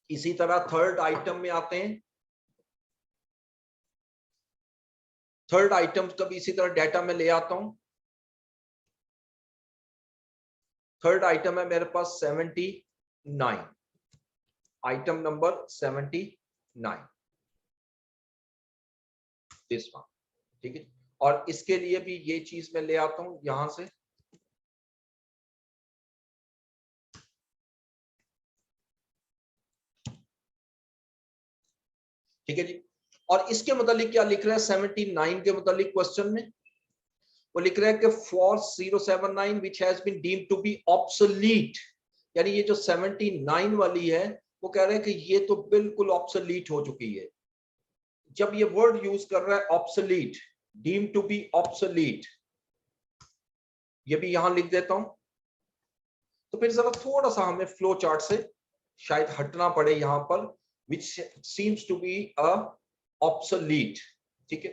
इसी तरह थर्ड आइटम में आते हैं। थर्ड आइटम का भी इसी तरह डाटा में ले आता हूं। थर्ड आइटम है मेरे पास 79, आइटम नंबर 79 दिस वन, ठीक है। और इसके लिए भी ये चीज मैं ले आता हूं यहां से। ठीक है जी। और इसके मुतालिक क्या लिख रहा है 79 के मुतालिक क्वेश्चन में? वो लिख रहा है कि for 079 which has been deemed to be obsolete, यानी ये जो 79 वाली है वो कह रहे हैं कि ये तो बिल्कुल ऑब्सोलीट हो चुकी है। जब ये वर्ड यूज कर रहा है obsolete, deemed to be obsolete, ये भी यहां लिख देता हूं। तो फिर जरा थोड़ा सा हमें फ्लो चार्ट से शायद हटना पड़े यहां पर, which seems to be a obsolete। ठीक है,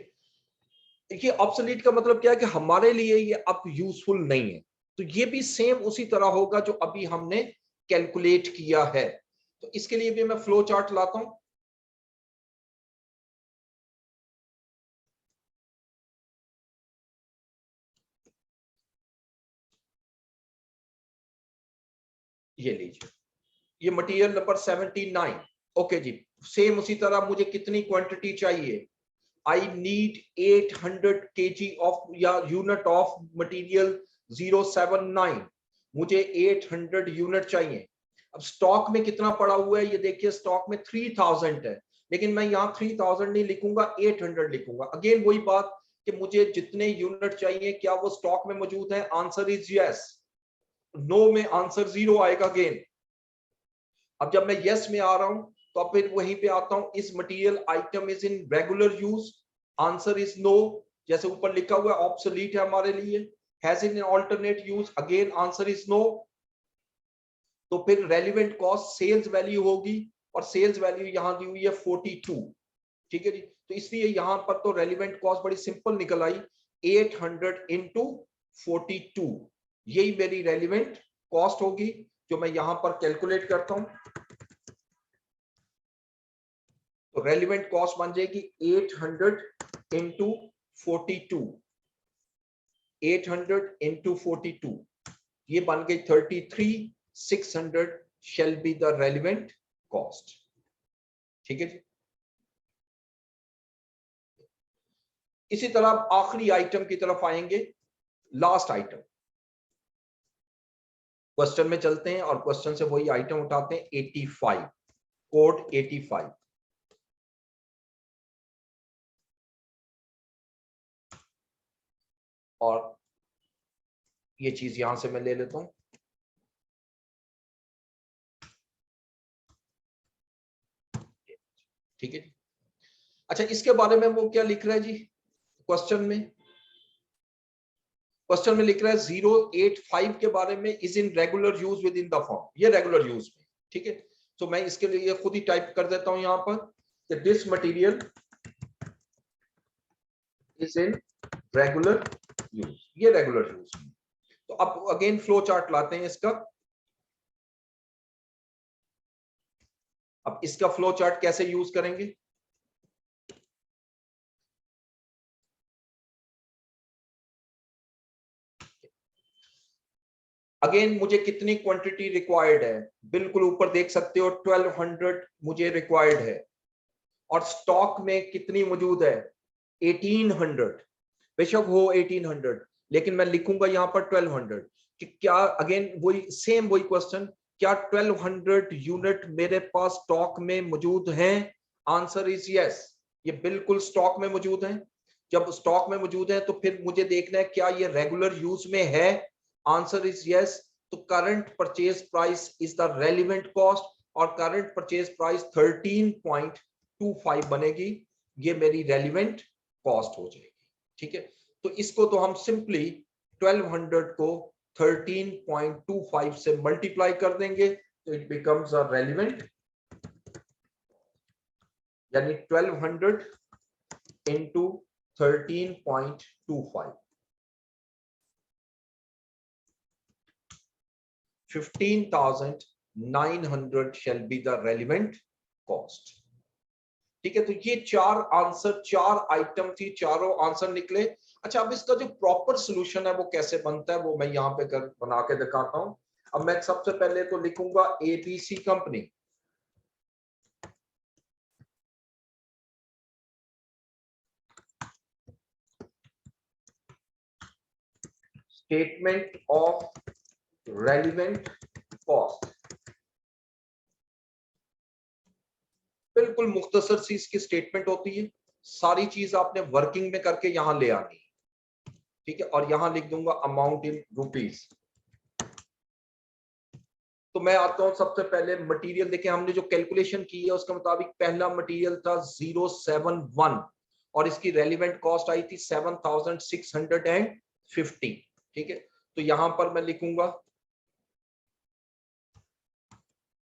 देखिए ऑब्सोलीट का मतलब क्या है कि हमारे लिए ये अब यूजफुल नहीं है। तो ये भी सेम उसी तरह होगा जो अभी हमने कैलकुलेट किया है। तो इसके लिए भी मैं फ्लो चार्ट लाता हूं। ये लीजिए, ये मटेरियल नंबर 79। ओके जी, सेम उसी तरह मुझे कितनी क्वांटिटी चाहिए? आई नीड 800 kg ऑफ या यूनिट ऑफ मटेरियल 079, मुझे 800 यूनिट चाहिए। अब स्टॉक में कितना पड़ा हुआ है ये देखिए, स्टॉक में 3000 है, लेकिन मैं यहाँ 3000 नहीं लिखूंगा, 800 लिखूंगा। अगेन वही बात कि मुझे जितने यूनिट चाहिए क्या वो स्टॉक में मौजूद है? Answer is yes. नो में आंसर 0 आएगा अगेन। अब जब मैं यस में आ रहा हूं तो फिर वहीं पे आता हूं, इस material item is in regular use, answer is no. जैसे ऊपर लिखा हुआ है ऑब्सोलीट है हमारे लिए, has in alternate use, again answer is no. तो फिर रेलिवेंट कॉस्ट सेल्स वैल्यू होगी, और सेल्स वैल्यू यहां दी हुई है 42। ठीक है जी, तो इसलिए यहां पर तो रेलिवेंट कॉस्ट बड़ी सिंपल निकल आई, 800 इंटू 42, यही मेरी रेलिवेंट कॉस्ट होगी जो मैं यहां पर कैलकुलेट करता हूं। तो रेलिवेंट कॉस्ट बन जाएगी 800 इंटू 42, 800 into 42, ये बन गई 33,600 shall be the relevant cost. ठीक है जी। इसी तरह आखिरी आइटम की तरफ आएंगे, लास्ट आइटम। क्वेश्चन में चलते हैं और क्वेश्चन से वही आइटम उठाते हैं, 85, कोड 85। और ये चीज यहां से मैं ले लेता हूं। ठीक है जी। अच्छा, इसके बारे में वो क्या लिख रहा है जी क्वेश्चन में? क्वेश्चन में लिख रहा है 085 के बारे में, is in regular use within the form. ये रेगुलर यूज में, ठीक है। तो मैं इसके लिए खुद ही टाइप कर देता हूं यहां पर कि this material is in regular use. ये रेगुलर यूज में। तो अब अगेन फ्लो चार्ट लाते हैं इसका। अब इसका फ्लो चार्ट कैसे यूज करेंगे? अगेन मुझे कितनी क्वांटिटी रिक्वायर्ड है? बिल्कुल ऊपर देख सकते हो 1200 मुझे रिक्वायर्ड है। और स्टॉक में कितनी मौजूद है? 1800। बेशक हो 1800, लेकिन मैं लिखूंगा यहां पर 1200 कि क्या, अगेन वही सेम वही क्वेश्चन, क्या 1200 यूनिट मेरे पास स्टॉक में मौजूद हैं? आंसर इज यस, ये बिल्कुल स्टॉक में मौजूद हैं। जब स्टॉक में मौजूद है तो फिर मुझे देखना है क्या ये रेगुलर यूज में है? Answer is yes. तो current purchase price is the relevant cost, और करंट परचेज प्राइस 13.25 बनेगी। ये मेरी रेलिवेंट कॉस्ट हो जाएगी। ठीक है, तो इसको तो हम सिंपली 1200 को 13.25 से मल्टीप्लाई कर देंगे, तो इट बिकम्स अ रेलिवेंट, यानी 1200 into 13.25, 15,900 shall be the relevant cost. ठीक है, तो ये चार आंसर, चार आइटम थी, चारों आंसर निकले। अच्छा, अब इसका जो प्रॉपर सॉल्यूशन है वो कैसे बनता है वो मैं यहाँ पे बना के दिखाता हूं। अब मैं सबसे पहले तो लिखूंगा ABC company, statement of relevant cost. बिल्कुल मुख्तसर सी इसकी स्टेटमेंट होती है, सारी चीज आपने वर्किंग में करके यहां ले आनी है। ठीक है, और यहां लिख दूंगा अमाउंट इन रुपीज। तो मैं आता हूं सबसे पहले मटेरियल। देखिए, हमने जो कैलकुलेशन की है उसके मुताबिक पहला मटेरियल था 071 और इसकी रेलिवेंट कॉस्ट आई थी 7,650। ठीक है, तो यहां पर मैं लिखूंगा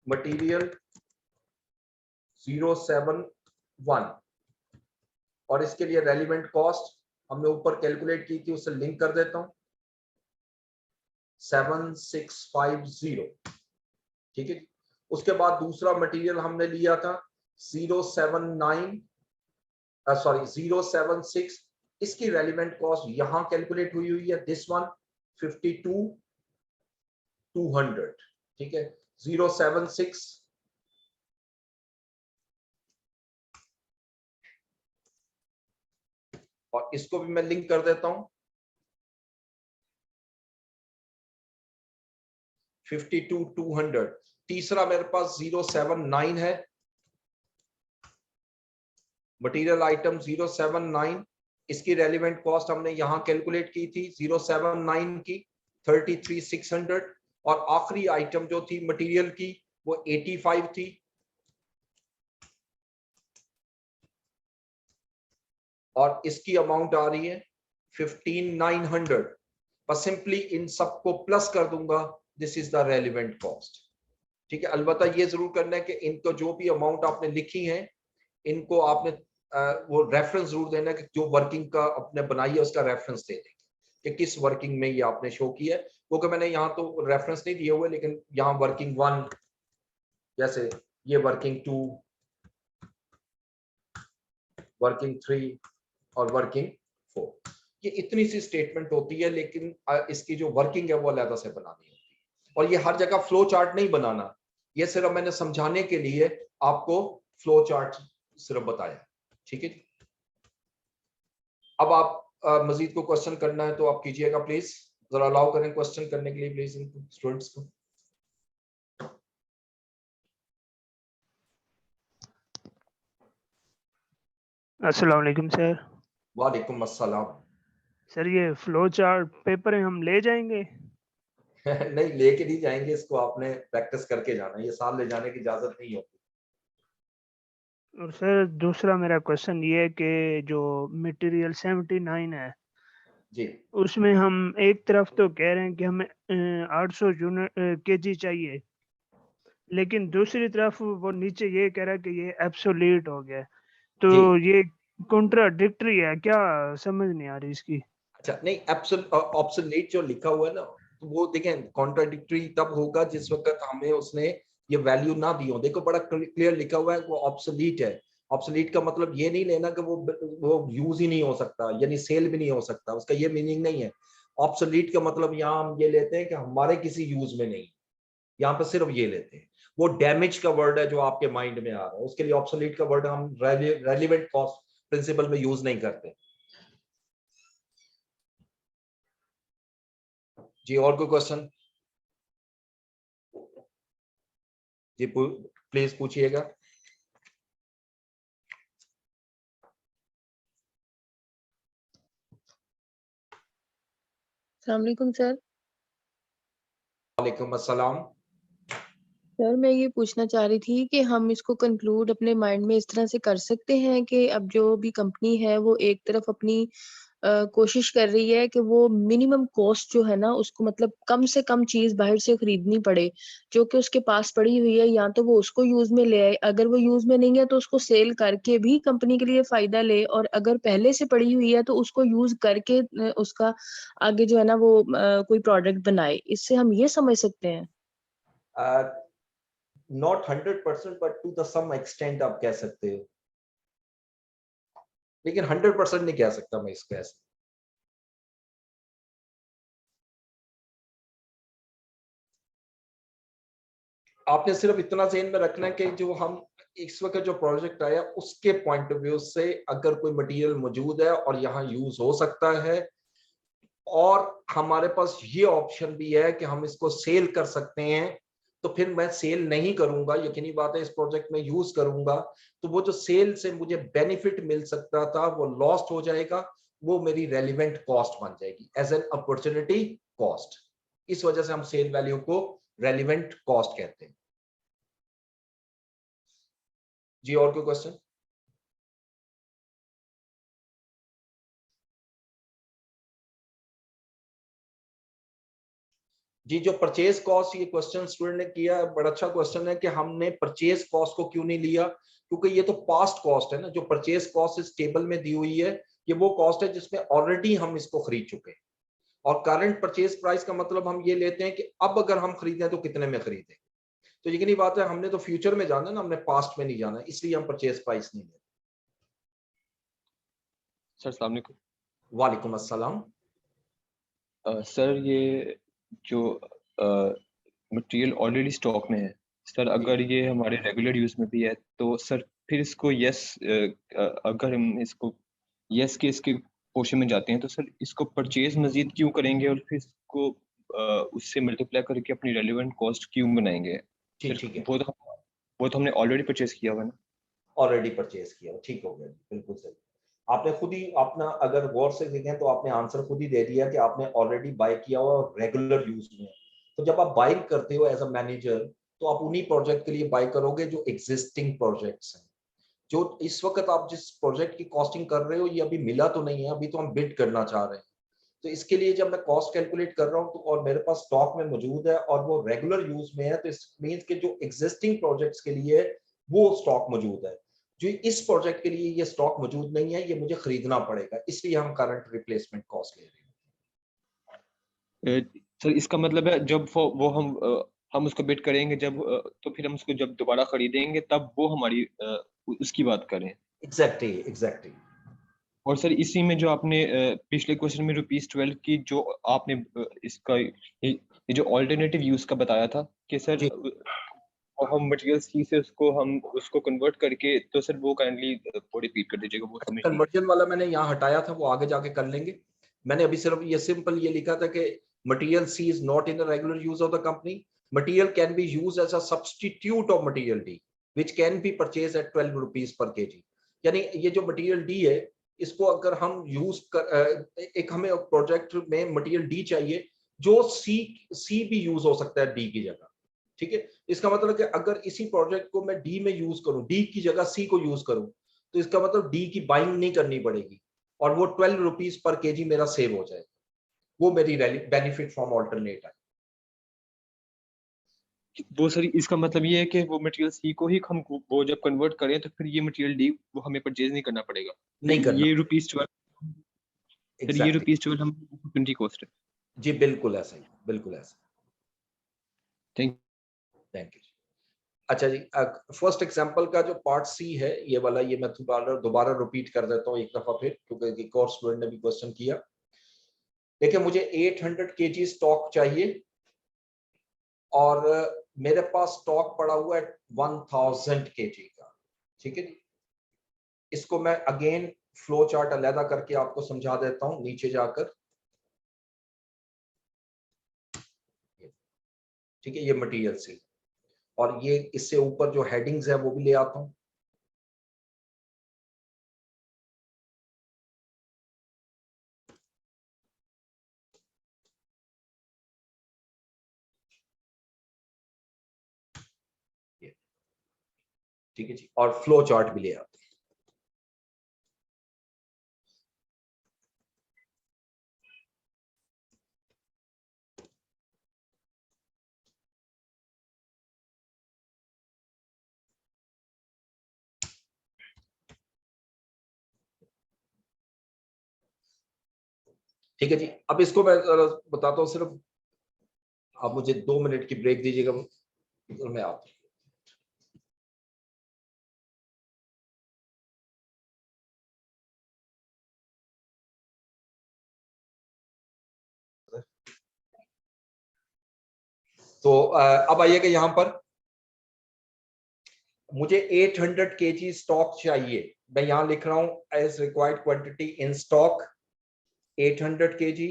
मटेरियल 071 और इसके लिए रेलिवेंट कॉस्ट हमने ऊपर कैलकुलेट की थी, उससे लिंक कर देता हूं 7650। ठीक है, उसके बाद दूसरा मटेरियल हमने लिया था 076, इसकी रेलिवेंट कॉस्ट यहां कैलकुलेट हुई हुई है, दिस वन 52,200। ठीक है, 076 और इसको भी मैं लिंक कर देता हूं 52,200। तीसरा मेरे पास 079 है, मटेरियल आइटम 079, इसकी रेलिवेंट कॉस्ट हमने यहां कैलकुलेट की थी 079 की 33,600। और आखिरी आइटम जो थी मटेरियल की वो 85 थी, और इसकी अमाउंट आ रही है 15,900। बस सिंपली इन सबको प्लस कर दूंगा, this is the relevant cost. ठीक है, अलबत्ता ये जरूर करना है कि इनको जो भी अमाउंट आपने लिखी है इनको आपने वो रेफरेंस जरूर देना है कि जो वर्किंग का आपने बनाई है उसका रेफरेंस दे देंगे कि किस वर्किंग में ये आपने शो किया है, क्योंकि मैंने यहाँ तो रेफरेंस नहीं दिए हुए, लेकिन यहाँ वर्किंग 1, जैसे ये वर्किंग 2, वर्किंग 3 और वर्किंग 4। ये इतनी सी स्टेटमेंट होती है, लेकिन इसकी जो वर्किंग है वो अलग से बनानी होती है। और ये हर जगह फ्लो चार्ट नहीं बनाना, ये सिर्फ मैंने समझाने के लिए आपको फ्लो चार्ट सिर्फ बताया। ठीक है, अब आप मजीद को क्वेश्चन करना है तो आप कीजिएगा प्लीज, जरा अलाउ करें क्वेश्चन करने के लिए प्लीज इनको, स्टूडेंट्स को।
अस्सलाम वालेकुम सर।
वालेकुम अस्सलाम।
सर ये फ्लो चार्ट पेपर हम ले जाएंगे?
नहीं, लेके नहीं जाएंगे इसको, आपने प्रैक्टिस करके जाना है, ये साल ले जाने की इजाजत नहीं होती।
और सर दूसरा मेरा क्वेश्चन ये है कि जो मटेरियल 79 है
जी
उसमें हम एक तरफ तो कह रहे हैं कि हमें 800 यूनिट केजी चाहिए, लेकिन दूसरी तरफ वो नीचे ये कह रहा है कि ये एब्सोल्यूट हो गया है, तो
जी।
ये कॉन्ट्राडिक्टरी है क्या? समझ नहीं आ रही इसकी।
अच्छा, नहीं, ऑब्सोलीट जो लिखा हुआ है ना, तो वो देखें कॉन्ट्राडिक्टरी तब होगा जिस वक्त हमें उसने ये वैल्यू ना दी हो। देखो बड़ा क्लियर लिखा हुआ है वो ऑब्सोलीट है। ऑब्सोलीट का मतलब ये नहीं लेना कि वो यूज ही नहीं हो सकता, यानी सेल भी नहीं हो सकता, उसका ये मीनिंग नहीं है। ऑब्सोलीट का मतलब यहाँ हम ये लेते हैं कि हमारे किसी यूज में नहीं, यहाँ पे सिर्फ ये लेते हैं। वो डैमेज का वर्ड है जो आपके माइंड में आ रहा है, उसके लिए ऑब्सोलीट का वर्ड हम रेलिवेंट कॉस्ट प्रिंसिपल में यूज नहीं करते। जी, और कोई क्वेश्चन? जी प्लीज पूछिएगा।
अस्सलाम वालेकुम सर।
वालेकुम अस्सलाम।
सर मैं ये पूछना चाह रही थी कि हम इसको कंक्लूड अपने माइंड में इस तरह से कर सकते हैं कि अब जो भी कंपनी है वो एक तरफ अपनी कोशिश कर रही है कि वो मिनिमम कॉस्ट जो है ना उसको मतलब कम से कम चीज बाहर से खरीदनी पड़े जो कि उसके पास पड़ी हुई है, या तो वो उसको यूज में ले आए, अगर वो यूज में नहीं है तो उसको सेल करके भी कंपनी के लिए फायदा ले, और अगर पहले से पड़ी हुई है तो उसको यूज करके उसका आगे जो है ना वो कोई प्रोडक्ट बनाए। इससे हम ये समझ सकते हैं।
Not 100% but to the some extent आप कह सकते हो, लेकिन 100% नहीं कह सकता मैं इसको ऐसे। आपने सिर्फ इतना ज़हन में रखना है कि जो हम इस वक्त जो प्रोजेक्ट आया उसके पॉइंट ऑफ व्यू से अगर कोई मटेरियल मौजूद है और यहाँ यूज हो सकता है, और हमारे पास ये ऑप्शन भी है कि हम इसको सेल कर सकते हैं, तो फिर मैं सेल नहीं करूंगा, यकीनी बात है इस प्रोजेक्ट में यूज करूंगा, तो वो जो सेल से मुझे बेनिफिट मिल सकता था वो लॉस्ट हो जाएगा, वो मेरी रेलिवेंट कॉस्ट बन जाएगी एज एन अपॉर्चुनिटी कॉस्ट। इस वजह से हम सेल वैल्यू को रेलिवेंट कॉस्ट कहते हैं। जी, और कोई क्वेश्चन? जी, जो परचेज कॉस्ट, ये क्वेश्चन स्टूडेंट ने किया, बड़ा अच्छा क्वेश्चन है कि हमने परचेज कॉस्ट को क्यों नहीं लिया, क्योंकि ये तो पास्ट कॉस्ट है ना। जो परचेज कॉस्ट इस टेबल में दी हुई है ये वो कॉस्ट है जिसमें ऑलरेडी हम इसको खरीद चुके हैं, और करंट परचेज प्राइस का मतलब हम ये लेते हैं कि अब अगर हम खरीदें तो कितने में खरीदें। तो यकीनी बात है हमने तो फ्यूचर में जाना है ना, हमने पास्ट में नहीं जाना, इसलिए हम परचेज प्राइस नहीं लेते।
सर अस्सलाम वालेकुम।
वालेकुम अस्सलाम।
सर ये जो मटेरियल ऑलरेडी स्टॉक में है सर, अगर ये हमारे रेगुलर यूज में भी है तो सर फिर इसको अगर हम इसको यस के इसके पोर्शन में जाते हैं तो सर इसको परचेज मजीद क्यों करेंगे और फिर इसको उससे मल्टीप्लाई करके अपनी रेलिवेंट कॉस्ट क्यों बनाएंगे?
ठीक है,
वो तो हमने ऑलरेडी परचेज किया हुआ ना।
ऑलरेडी परचेज किया, ठीक हो गया, बिल्कुल सही। आपने खुद ही अपना अगर गौर से देखें तो आपने आंसर खुद ही दे दिया कि आपने ऑलरेडी बाय किया हुआ और रेगुलर यूज में है। तो जब आप बाइंग करते हो एज अ मैनेजर तो आप उन्हीं प्रोजेक्ट के लिए बाय करोगे जो एग्जिस्टिंग प्रोजेक्ट्स हैं। जो इस वक्त आप जिस प्रोजेक्ट की कॉस्टिंग कर रहे हो ये अभी मिला तो नहीं है, अभी तो हम बिड करना चाह रहे हैं। तो इसके लिए जब मैं कॉस्ट कैलकुलेट कर रहा हूँ तो और मेरे पास स्टॉक में मौजूद है और वो रेगुलर यूज में है, तो इस मीन्स के जो एग्जिस्टिंग प्रोजेक्ट्स के लिए वो स्टॉक मौजूद है। जो इस प्रोजेक्ट के लिए ये स्टॉक मौजूद नहीं है, ये मुझे खरीदना पड़ेगा, इसलिए हम करंट रिप्लेसमेंट कॉस्ट ले रहे हैं।
सर इसका मतलब है जब वो हम उसको बिड करेंगे जब तो फिर हम उसको जब दोबारा खरीदेंगे तब वो हमारी उसकी बात करें।
एग्जैक्टली।
और सर इसी में जो आपने पिछले क्वेश्चन में ₹12 की जो आपने इसका ये जो ऑल्टरनेटिव यूज का बताया था कि सर
जी।
हम मटेरियल सी से हम उसको कन्वर्ट करके, तो सर वो काइंडली वो रिपीट कर दीजिएगा, वो समझ नहीं आई।
कन्वर्जन वाला मैंने यहाँ हटाया था, वो आगे जाके कर लेंगे। मैंने अभी सिर्फ ये सिंपल ये लिखा था कि material C is not in the regular use of the company, material can be used as a substitute of material D which can be purchase at 12 rupees per kg. यानी ये जो मटेरियल डी है, इसको अगर हम use कर, एक हमें प्रोजेक्ट में मटेरियल डी चाहिए जो सी भी यूज हो सकता है डी की जगह, ठीक है। इसका मतलब कि अगर इसी प्रोजेक्ट को मैं डी में यूज करूं, डी की जगह सी को यूज करूं, तो इसका मतलब डी की बाइंग नहीं करनी पड़ेगी और वो 12 रुपीस पर केजी मेरा सेव हो जाएगा। वो मेरी बेनिफिट फ्रॉम ऑल्टरनेट है।
वो सर इसका मतलब ये है कि वो मटेरियल सी को ही हम वो जब कन्वर्ट करें तो फिर ये मटेरियल डी वो हमें परचेज नहीं करना पड़ेगा।
नहीं करना।
ये ₹12 फिर ये ₹12 हम 20 कॉस्ट है।
जी बिल्कुल ऐसा ही, बिल्कुल ऐसा।
Thank
you. अच्छा जी, फर्स्ट एग्जांपल का जो पार्ट सी है ये वाला, ये मैं दोबारा रिपीट कर देता हूँ एक दफा फिर, क्योंकि एक और स्टूडेंट ने भी क्वेश्चन किया। देखिए मुझे 800 केजी स्टॉक चाहिए और मेरे पास स्टॉक पड़ा हुआ है 1000 केजी का, ठीक है जी। इसको मैं अगेन फ्लो चार्ट अलहदा करके आपको समझा देता हूं नीचे जाकर, ठीक है। ये मटेरियल सी और ये इससे ऊपर जो हेडिंग्स है वो भी ले आता हूं। ठीक है जी, और फ्लो चार्ट भी ले आते हैं। ठीक है जी, अब इसको मैं बताता हूँ सिर्फ, आप मुझे 2 मिनट की ब्रेक दीजिएगा, मैं आता हूँ। तो अब आइएगा यहाँ पर, मुझे 800 केजी स्टॉक चाहिए। मैं यहाँ लिख रहा हूं as required quantity in stock 800 kg.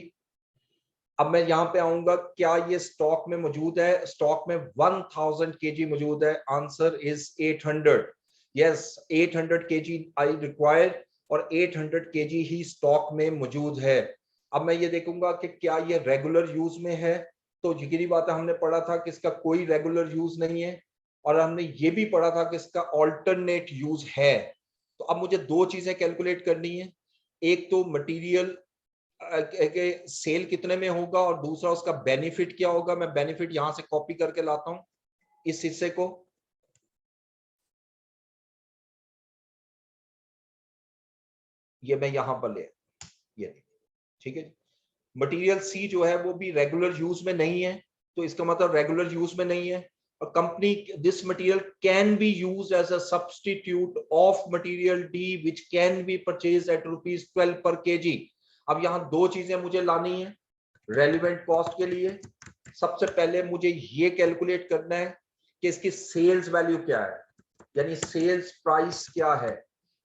अब मैं यहाँ पे आऊंगा, क्या ये स्टॉक में मौजूद है? स्टॉक में 1000 केजी मौजूद है। Answer is 800। Yes, 800 KG I require और 800 केजी ही स्टॉक में मौजूद है। अब मैं ये देखूंगा कि क्या ये रेगुलर यूज में है, तो यकीनी बात है हमने पढ़ा था कि इसका कोई रेगुलर यूज नहीं है, और हमने ये भी पढ़ा था कि इसका ऑल्टरनेट यूज है। तो अब मुझे दो चीजें कैलकुलेट करनी है, एक तो मटेरियल के सेल कितने में होगा और दूसरा उसका बेनिफिट क्या होगा। मैं बेनिफिट यहां से कॉपी करके लाता हूं इस हिस्से को, ये मैं यहां पर ले, ये ठीक है। मटेरियल सी जो है वो भी रेगुलर यूज में नहीं है, तो इसका मतलब रेगुलर यूज में नहीं है। और company, this material can be used as a substitute of material D which can be purchased at ₹12 per KG. अब यहां दो चीजें मुझे लानी है रेलिवेंट कॉस्ट के लिए। सबसे पहले मुझे ये कैलकुलेट करना है कि इसकी सेल्स वैल्यू क्या है, यानी सेल्स प्राइस क्या है।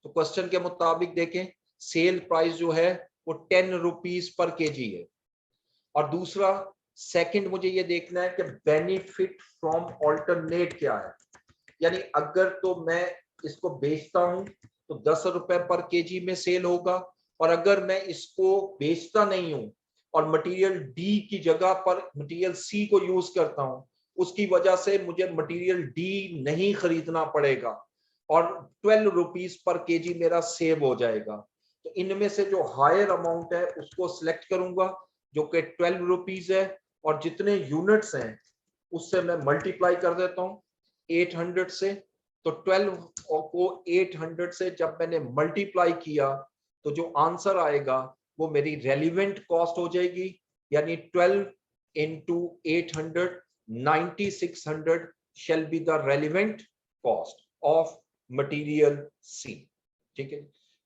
तो क्वेश्चन के मुताबिक देखें, सेल प्राइस जो है वो 10 रुपीस पर केजी है। और दूसरा सेकंड मुझे ये देखना है कि बेनिफिट फ्रॉम ऑल्टरनेट क्या है, यानी अगर तो मैं इसको बेचता हूं तो 10 रुपए पर केजी में सेल होगा, और अगर मैं इसको बेचता नहीं हूं और मटेरियल डी की जगह पर मटेरियल सी को यूज करता हूं, उसकी वजह से मुझे मटेरियल डी नहीं खरीदना पड़ेगा और 12 रुपीस पर केजी मेरा सेव हो जाएगा। तो इनमें से जो हायर अमाउंट है उसको सिलेक्ट करूंगा जो कि 12 रुपीस है, और जितने यूनिट्स हैं उससे मैं मल्टीप्लाई कर देता हूं 800 से। तो 12 को 800 से जब मैंने मल्टीप्लाई किया तो जो आंसर आएगा वो मेरी रेलिवेंट कॉस्ट हो जाएगी, यानी 12 into 800, 9600 shall be the relevant cost of material C। ठीक है,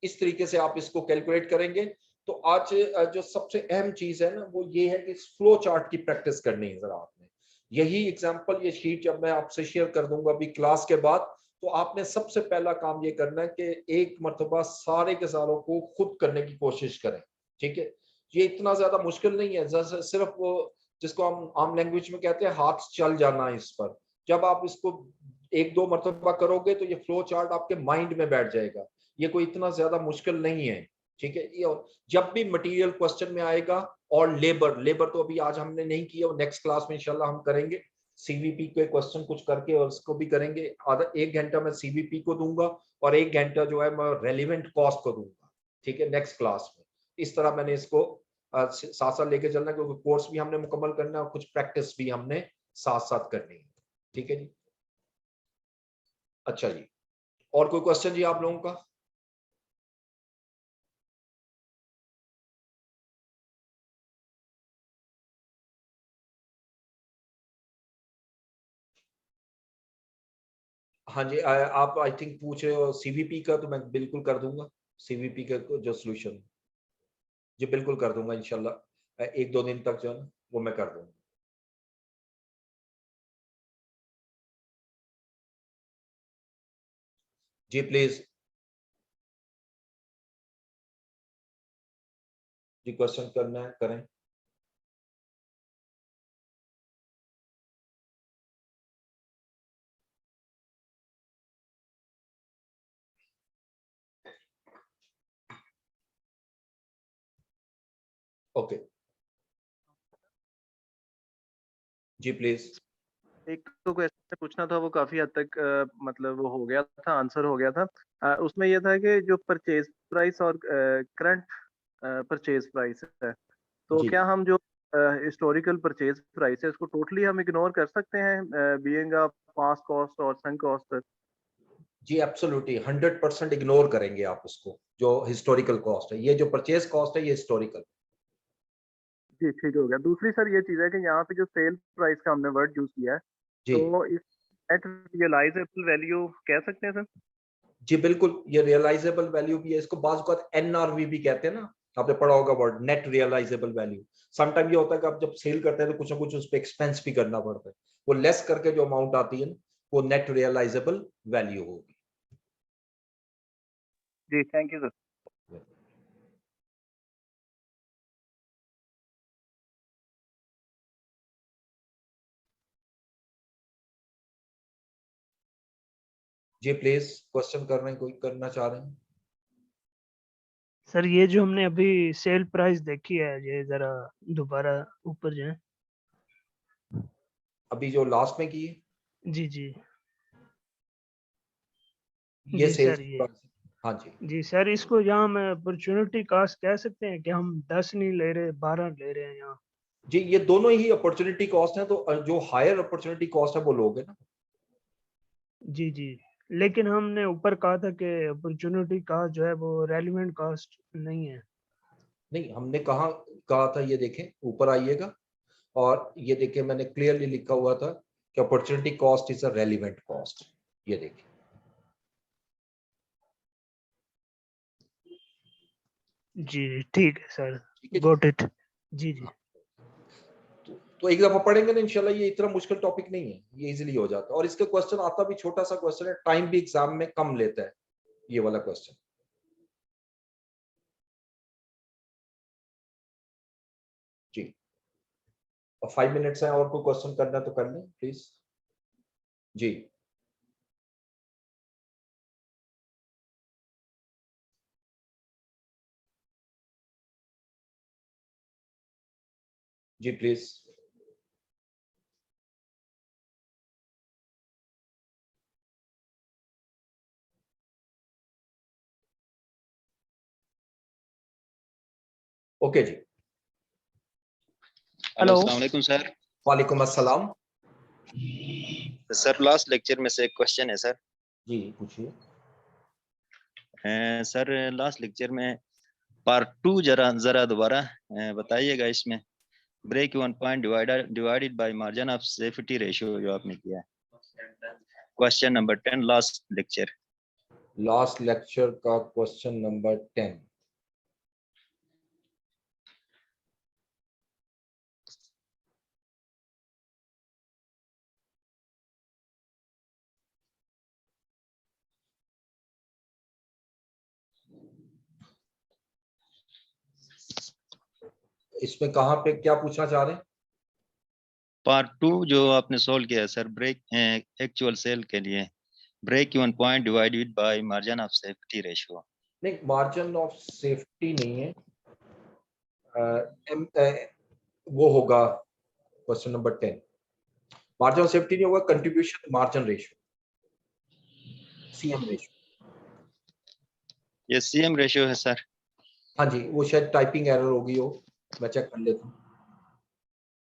इस तरीके से आप इसको कैलकुलेट करेंगे। तो आज जो सबसे अहम चीज है ना वो ये है कि इस फ्लो चार्ट की प्रैक्टिस करनी है जरा आपने। यही एग्जांपल, ये शीट जब मैं आपसे शेयर कर दूंगा अभी क्लास के बाद, तो आपने सबसे पहला काम ये करना है कि एक मर्तबा सारे के सारों को खुद करने की कोशिश करें। ठीक है, ये इतना ज्यादा मुश्किल नहीं है, सिर्फ वो जिसको हम आम लैंग्वेज में कहते हैं हाथ चल जाना है इस पर। जब आप इसको एक दो मर्तबा करोगे तो ये फ्लो चार्ट आपके माइंड में बैठ जाएगा। ये कोई इतना ज्यादा मुश्किल नहीं है। ठीक है, ये जब भी मटेरियल क्वेश्चन में आएगा, और लेबर तो अभी आज हमने नहीं किया, नेक्स्ट क्लास में इंशाल्लाह हम करेंगे। सीवीपी के क्वेश्चन कुछ करके और उसको भी करेंगे। आधा 1 घंटा मैं सीवीपी को दूंगा और 1 घंटा जो है मैं रेलिवेंट कॉस्ट को दूंगा। ठीक है, नेक्स्ट क्लास में इस तरह मैंने इसको साथ साथ लेके चलना, क्योंकि कोर्स भी हमने मुकम्मल करना है और कुछ प्रैक्टिस भी हमने साथ साथ करनी है। ठीक है जी, अच्छा जी, और कोई क्वेश्चन जी आप लोगों का? हाँ जी, आप आई थिंक पूछ रहे हो सीवीपी का, तो मैं बिल्कुल कर दूंगा। सीवीपी का जो सोल्यूशन जी बिल्कुल कर दूंगा इंशाल्लाह, 1-2 दिन तक जो है ना वो मैं कर दूंगा। जी प्लीज जी, क्वेश्चन करना है करें। ओके जी प्लीज।
एक तो क्वेश्चन पूछना था, वो काफी हद तक मतलब वो हो गया था, आंसर हो गया था। उसमें यह था कि जो परचेज प्राइस और करंट परचेज प्राइस है, तो
जी
क्या हम जो हिस्टोरिकल परचेज प्राइस है इसको टोटली हम इग्नोर कर सकते हैं बीइंग अ पास्ट कॉस्ट और सunk कॉस्ट?
जी एब्सोल्युटली 100% इग्नोर करेंगे आप उसको। जो हिस्टोरिकल कॉस्ट है, ये जो परचेज कॉस्ट है ये हिस्टोरिकल।
जी ठीक हो गया। दूसरी सर ये चीज है कि यहाँ पे जो सेल प्राइस का हमने वर्ड यूज किया है,
जी
तो इस नेट रियलाइजेबल वैल्यू कह सकते हैं सर?
जी बिल्कुल, ये रियलाइजेबल वैल्यू भी है, इसको बाज़ औक़ात एनआरवी भी कहते हैं ना। आपने पढ़ा होगा word net realisable value. Sometime ये होता है कि आप जब सेल करते हैं तो कुछ ना कुछ उस पे एक्सपेंस भी करना पड़ता है, वो लेस करके जो अमाउंट आती है ना वो नेट रियलाइजेबल वैल्यू होगी।
जी थैंक यू सर।
जी प्लीज, क्वेश्चन कर रहे हैं, कोई करना चाह रहे हैं?
सर ये जो हमने अभी सेल प्राइस देखी है, ये जरा दोबारा ऊपर जाए।
अभी जो लास्ट में की है
जी जी
ये
जी
सेल्स
सर, ये
प्राइस। हाँ जी
जी सर, इसको यहाँ हम अपॉर्चुनिटी कॉस्ट कह सकते हैं कि हम 10 नहीं ले रहे, 12 ले रहे हैं यहाँ।
जी, ये दोनों ही अपॉर्चुनिटी कॉस्ट है, तो जो हायर अपॉर्चुनिटी कॉस्ट है वो लोगे ना।
जी जी, लेकिन हमने ऊपर कहा था कि अपॉर्चुनिटी कॉस्ट जो है वो रेलिवेंट कॉस्ट नहीं है।
नहीं, हमने कहा था, ये देखें ऊपर आइएगा और ये देखिए मैंने क्लियरली लिखा हुआ था कि opportunity cost is a relevant cost. ये देखिए,
जी ठीक है सर,
ठीक है जी।
Got it. जी जी
तो एक दफा पढ़ेंगे ना इंशाल्लाह, ये इतना मुश्किल टॉपिक नहीं है, ये इजीली हो जाता है। और इसका क्वेश्चन आता भी छोटा सा क्वेश्चन है, टाइम भी एग्जाम में कम लेता है ये वाला क्वेश्चन। जी, और 5 मिनट्स है, और कोई क्वेश्चन करना तो कर लें प्लीज। जी जी प्लीज। ओके जी,
हेलो
हेलो।
अस्सलाम वालेकुम सर।
वालेकुम अस्सलाम।
सर लास्ट लेक्चर में से एक क्वेश्चन है सर।
जी पूछिए।
सर लास्ट लेक्चर में पार्ट 2 जरा दोबारा बताइएगा। इसमें break even point divided by margin of safety ratio जो आपने किया है, question number 10 last lecture.
Last lecture का क्वेश्चन नंबर 10। इसमें कहाँ पे क्या पूछना चाह रहे हैं?
पार्ट 2 जो आपने सोल्व किया सर, ब्रेक एक्चुअल सेल के लिए, break even point divided by margin of safety ratio.
नहीं, मार्जिन ऑफ सेफ्टी नहीं है, वो होगा question number 10। Margin of safety नहीं होगा, contribution margin ratio, CM ratio.
ये सीएम रेशियो है सर?
हाँ जी, वो शायद टाइपिंग एरर होगी, वो मैं चेक कर लेता हूँ।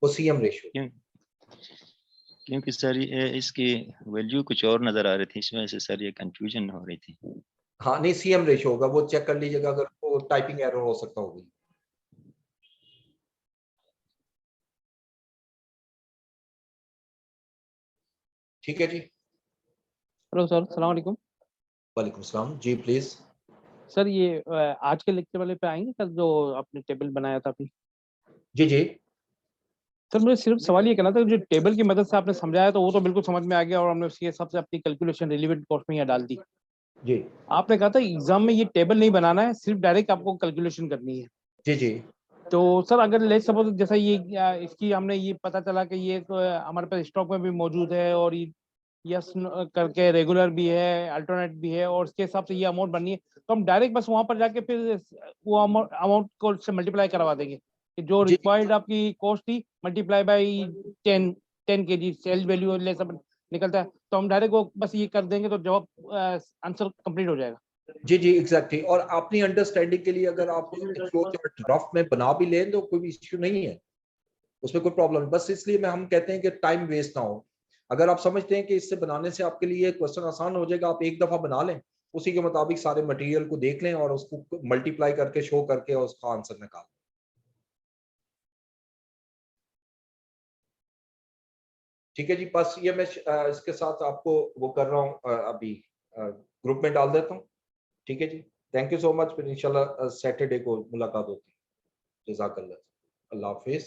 वो सीएम रेशियो,
क्योंकि सर ये इसकी वैल्यू कुछ और नजर आ रही थी, इस वजह से सर ये कंफ्यूजन हो रही थी।
हाँ नहीं, सीएम रेशियो होगा, वो चेक कर लीजिएगा, अगर वो टाइपिंग एरर हो सकता होगी। ठीक है जी।
हेलो सर, सलाम वालेकुम।
वालेकुम सलाम जी, प्लीज।
सर ये आज के लेक्चर वाले पे आएंगे सर, जो आपने टेबल बनाया था अभी?
जी जी।
सर मुझे सिर्फ सवाल ये करना था, जो टेबल की मदद से आपने समझाया तो वो तो बिल्कुल समझ में आ गया और हमने उसके हिसाब से अपनी कैलकुलेशन रिलेवेंट कॉस्ट में यहाँ डाल दी।
जी
आपने कहा था एग्जाम में ये टेबल नहीं बनाना है, सिर्फ डायरेक्ट आपको कैलकुलेशन करनी है।
जी जी।
तो सर अगर ले सपोज जैसा ये इसकी हमने ये पता चला कि ये तो हमारे पास स्टॉक में भी मौजूद है और ये यस करके रेगुलर भी है, अल्टरनेट भी है, और उसके हिसाब से ये अमाउंट बननी है, तो हम डायरेक्ट बस वहां पर जाके फिर वो अमाउंट को से मल्टीप्लाई करवा देंगे कि जो
जी।
रिक्वायर्ड आपकी कॉस्ट थी multiply by 10 kg sale value ले सब निकलता है, तो हम डायरेक्ट वो बस ये कर देंगे तो जवाब आंसर कंप्लीट हो जाएगा।
जी जी एग्जैक्टली। और अपनी अंडरस्टैंडिंग के लिए अगर आप फ्लो चार्ट रफ में बना भी लें तो कोई इश्यू नहीं है, उसमें कोई प्रॉब्लम नहीं। बस इसलिए मैं हम कहते हैं कि टाइम वेस्ट ना हो। अगर आप समझते हैं कि इससे बनाने से आपके लिए क्वेश्चन आसान हो जाएगा, आप एक दफा बना लें, उसी के मुताबिक सारे मटेरियल को देख लें और उसको मल्टीप्लाई करके शो करके और उसका आंसर निकाल। ठीक है जी। बस ये मैं इसके साथ आपको वो कर रहा हूँ, अभी ग्रुप में डाल देता हूँ। ठीक है जी, थैंक यू सो मच। फिर इंशाल्लाह सैटरडे को मुलाकात होती है। जज़ाकल्लाह, अल्लाह हाफिज।